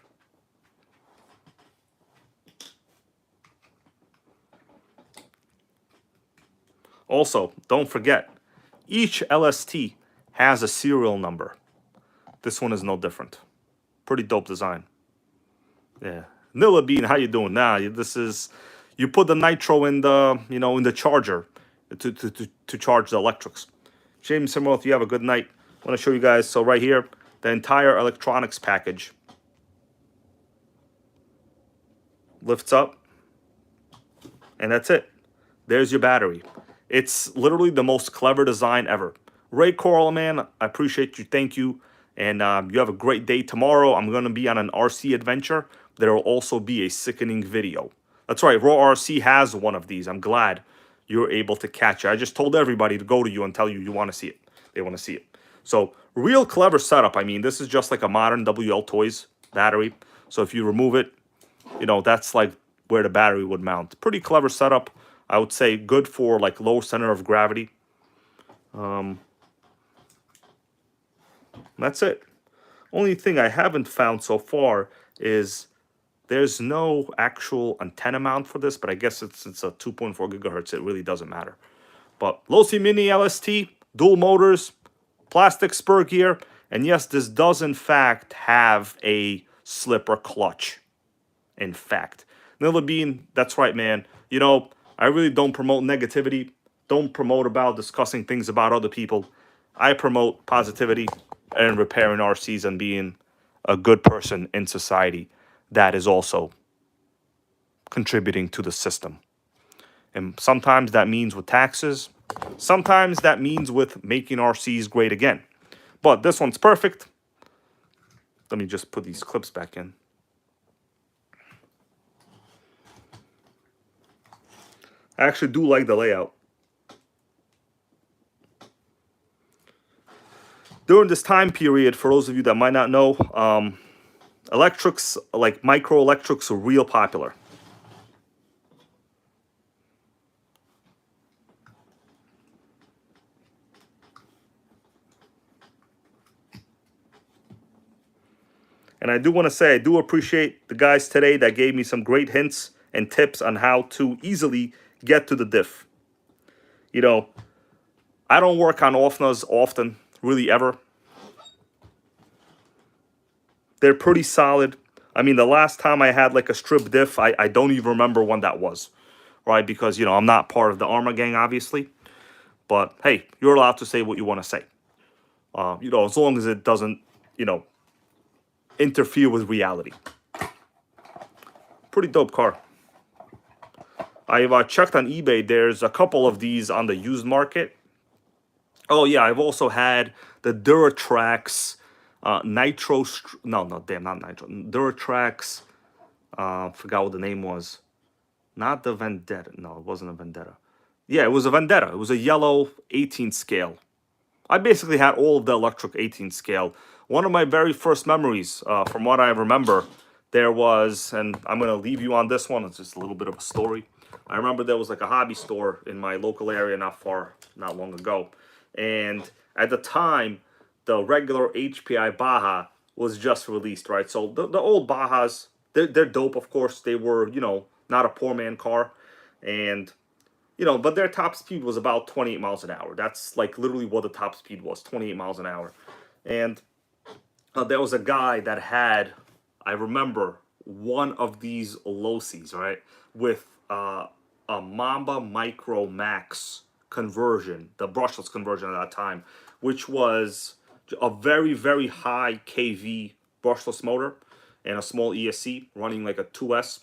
also don't forget each LST has a serial number. This one is no different. Pretty dope design. Yeah, Nilla Bean, how you doing? Nah, this is. You put the nitro in the, you know, in the charger to charge the electrics. James Simroth, you have a good night. I want to show you guys. So right here, the entire electronics package lifts up, and that's it. There's your battery. It's literally the most clever design ever. Ray Coral, man, I appreciate you. Thank you. And you have a great day tomorrow. I'm going to be on an RC adventure. There will also be a sickening video. That's right, Raw RC has one of these. I'm glad you're able to catch it. I just told everybody to go to you and tell you want to see it. They want to see it. So, real clever setup. I mean, this is just like a modern WL Toys battery. So if you remove it, you know, that's like where the battery would mount. Pretty clever setup. I would say good for like low center of gravity. That's it. Only thing I haven't found so far is there's no actual antenna mount for this, but I guess it's a 2.4 gigahertz. It really doesn't matter. But Losi Mini LST, dual motors, plastic spur gear, and yes, this does in fact have a slipper clutch. In fact, Nilla Bean, that's right, man. You know, I really don't promote negativity. Don't promote about discussing things about other people. I promote positivity and repairing RCs and being a good person in society that is also contributing to the system. And sometimes that means with taxes. Sometimes that means with making RCs great again. But this one's perfect. Let me just put these clips back in. I actually do like the layout. During this time period, for those of you that might not know, electrics, like micro electrics, are real popular. And I do want to say, I do appreciate the guys today that gave me some great hints and tips on how to easily get to the diff. You know, I don't work on OFNAs often, really ever. They're pretty solid. I mean, the last time I had like a strip diff, I don't even remember when that was, right? Because, you know, I'm not part of the Arma gang, obviously. But, hey, you're allowed to say what you want to say. You know, as long as it doesn't, you know, interfere with reality. Pretty dope car. I've checked on eBay. There's a couple of these on the used market. Oh, yeah, I've also had the Duratrax Nitro... not Nitro. Duratrax... forgot what the name was. Not the Vendetta. No, it wasn't a Vendetta. Yeah, it was a Vendetta. It was a yellow 18 scale. I basically had all of the electric 18 scale. One of my very first memories, from what I remember, there was, and I'm going to leave you on this one, it's just a little bit of a story. I remember there was like a hobby store in my local area not long ago. And at the time, the regular HPI Baja was just released, right? So the old Bajas, they're dope, of course. They were, you know, not a poor man car. And, you know, but their top speed was about 28 miles an hour. That's like literally what the top speed was, 28 miles an hour. And there was a guy that had, I remember, one of these Lossis, right, with a Mamba Micro Max conversion, the brushless conversion at that time, which was a very, very high kV brushless motor and a small ESC running like a 2S.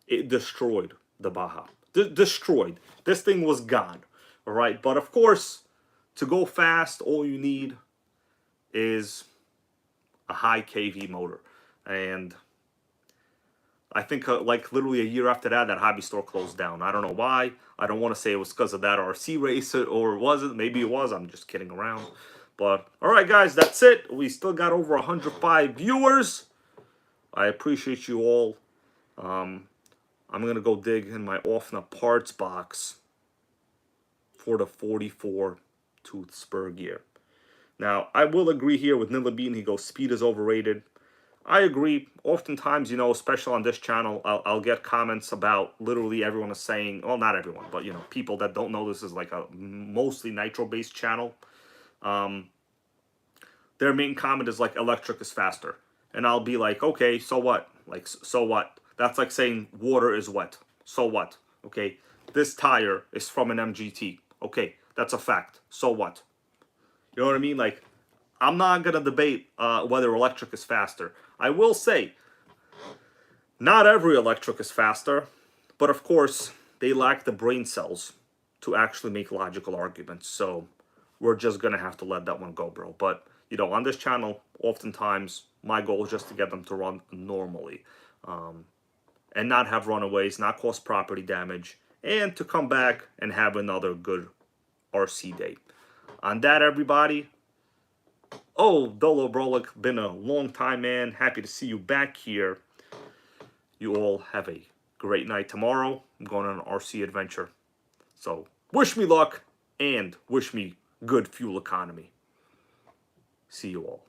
It destroyed the Baja. Destroyed. This thing was gone. All right. But of course, to go fast, all you need is a high kV motor. And I think like literally a year after that, that hobby store closed down. I don't know why. I don't want to say it was because of that RC race or it wasn't. Maybe it was. I'm just kidding around. But all right, guys, that's it. We still got over 105 viewers. I appreciate you all. I'm going to go dig in my OFNA parts box for the 44 tooth spur gear. Now, I will agree here with Nilla Bean. He goes, speed is overrated. I agree. Oftentimes, you know, especially on this channel, I'll get comments about literally everyone is saying, well, not everyone, but, you know, people that don't know this is like a mostly nitro-based channel. Their main comment is like, electric is faster. And I'll be like, okay, so what? Like, so what? That's like saying water is wet. So what? Okay, this tire is from an MGT. Okay, that's a fact. So what? You know what I mean? Like, I'm not going to debate whether electric is faster. I will say, not every electric is faster, but of course, they lack the brain cells to actually make logical arguments. So we're just going to have to let that one go, bro. But, you know, on this channel, oftentimes, my goal is just to get them to run normally. And not have runaways, not cause property damage, and to come back and have another good RC day. On that, everybody, oh, Dolo Brolic, been a long time, man. Happy to see you back here. You all have a great night. Tomorrow, I'm going on an RC adventure. So, wish me luck, and wish me good fuel economy. See you all.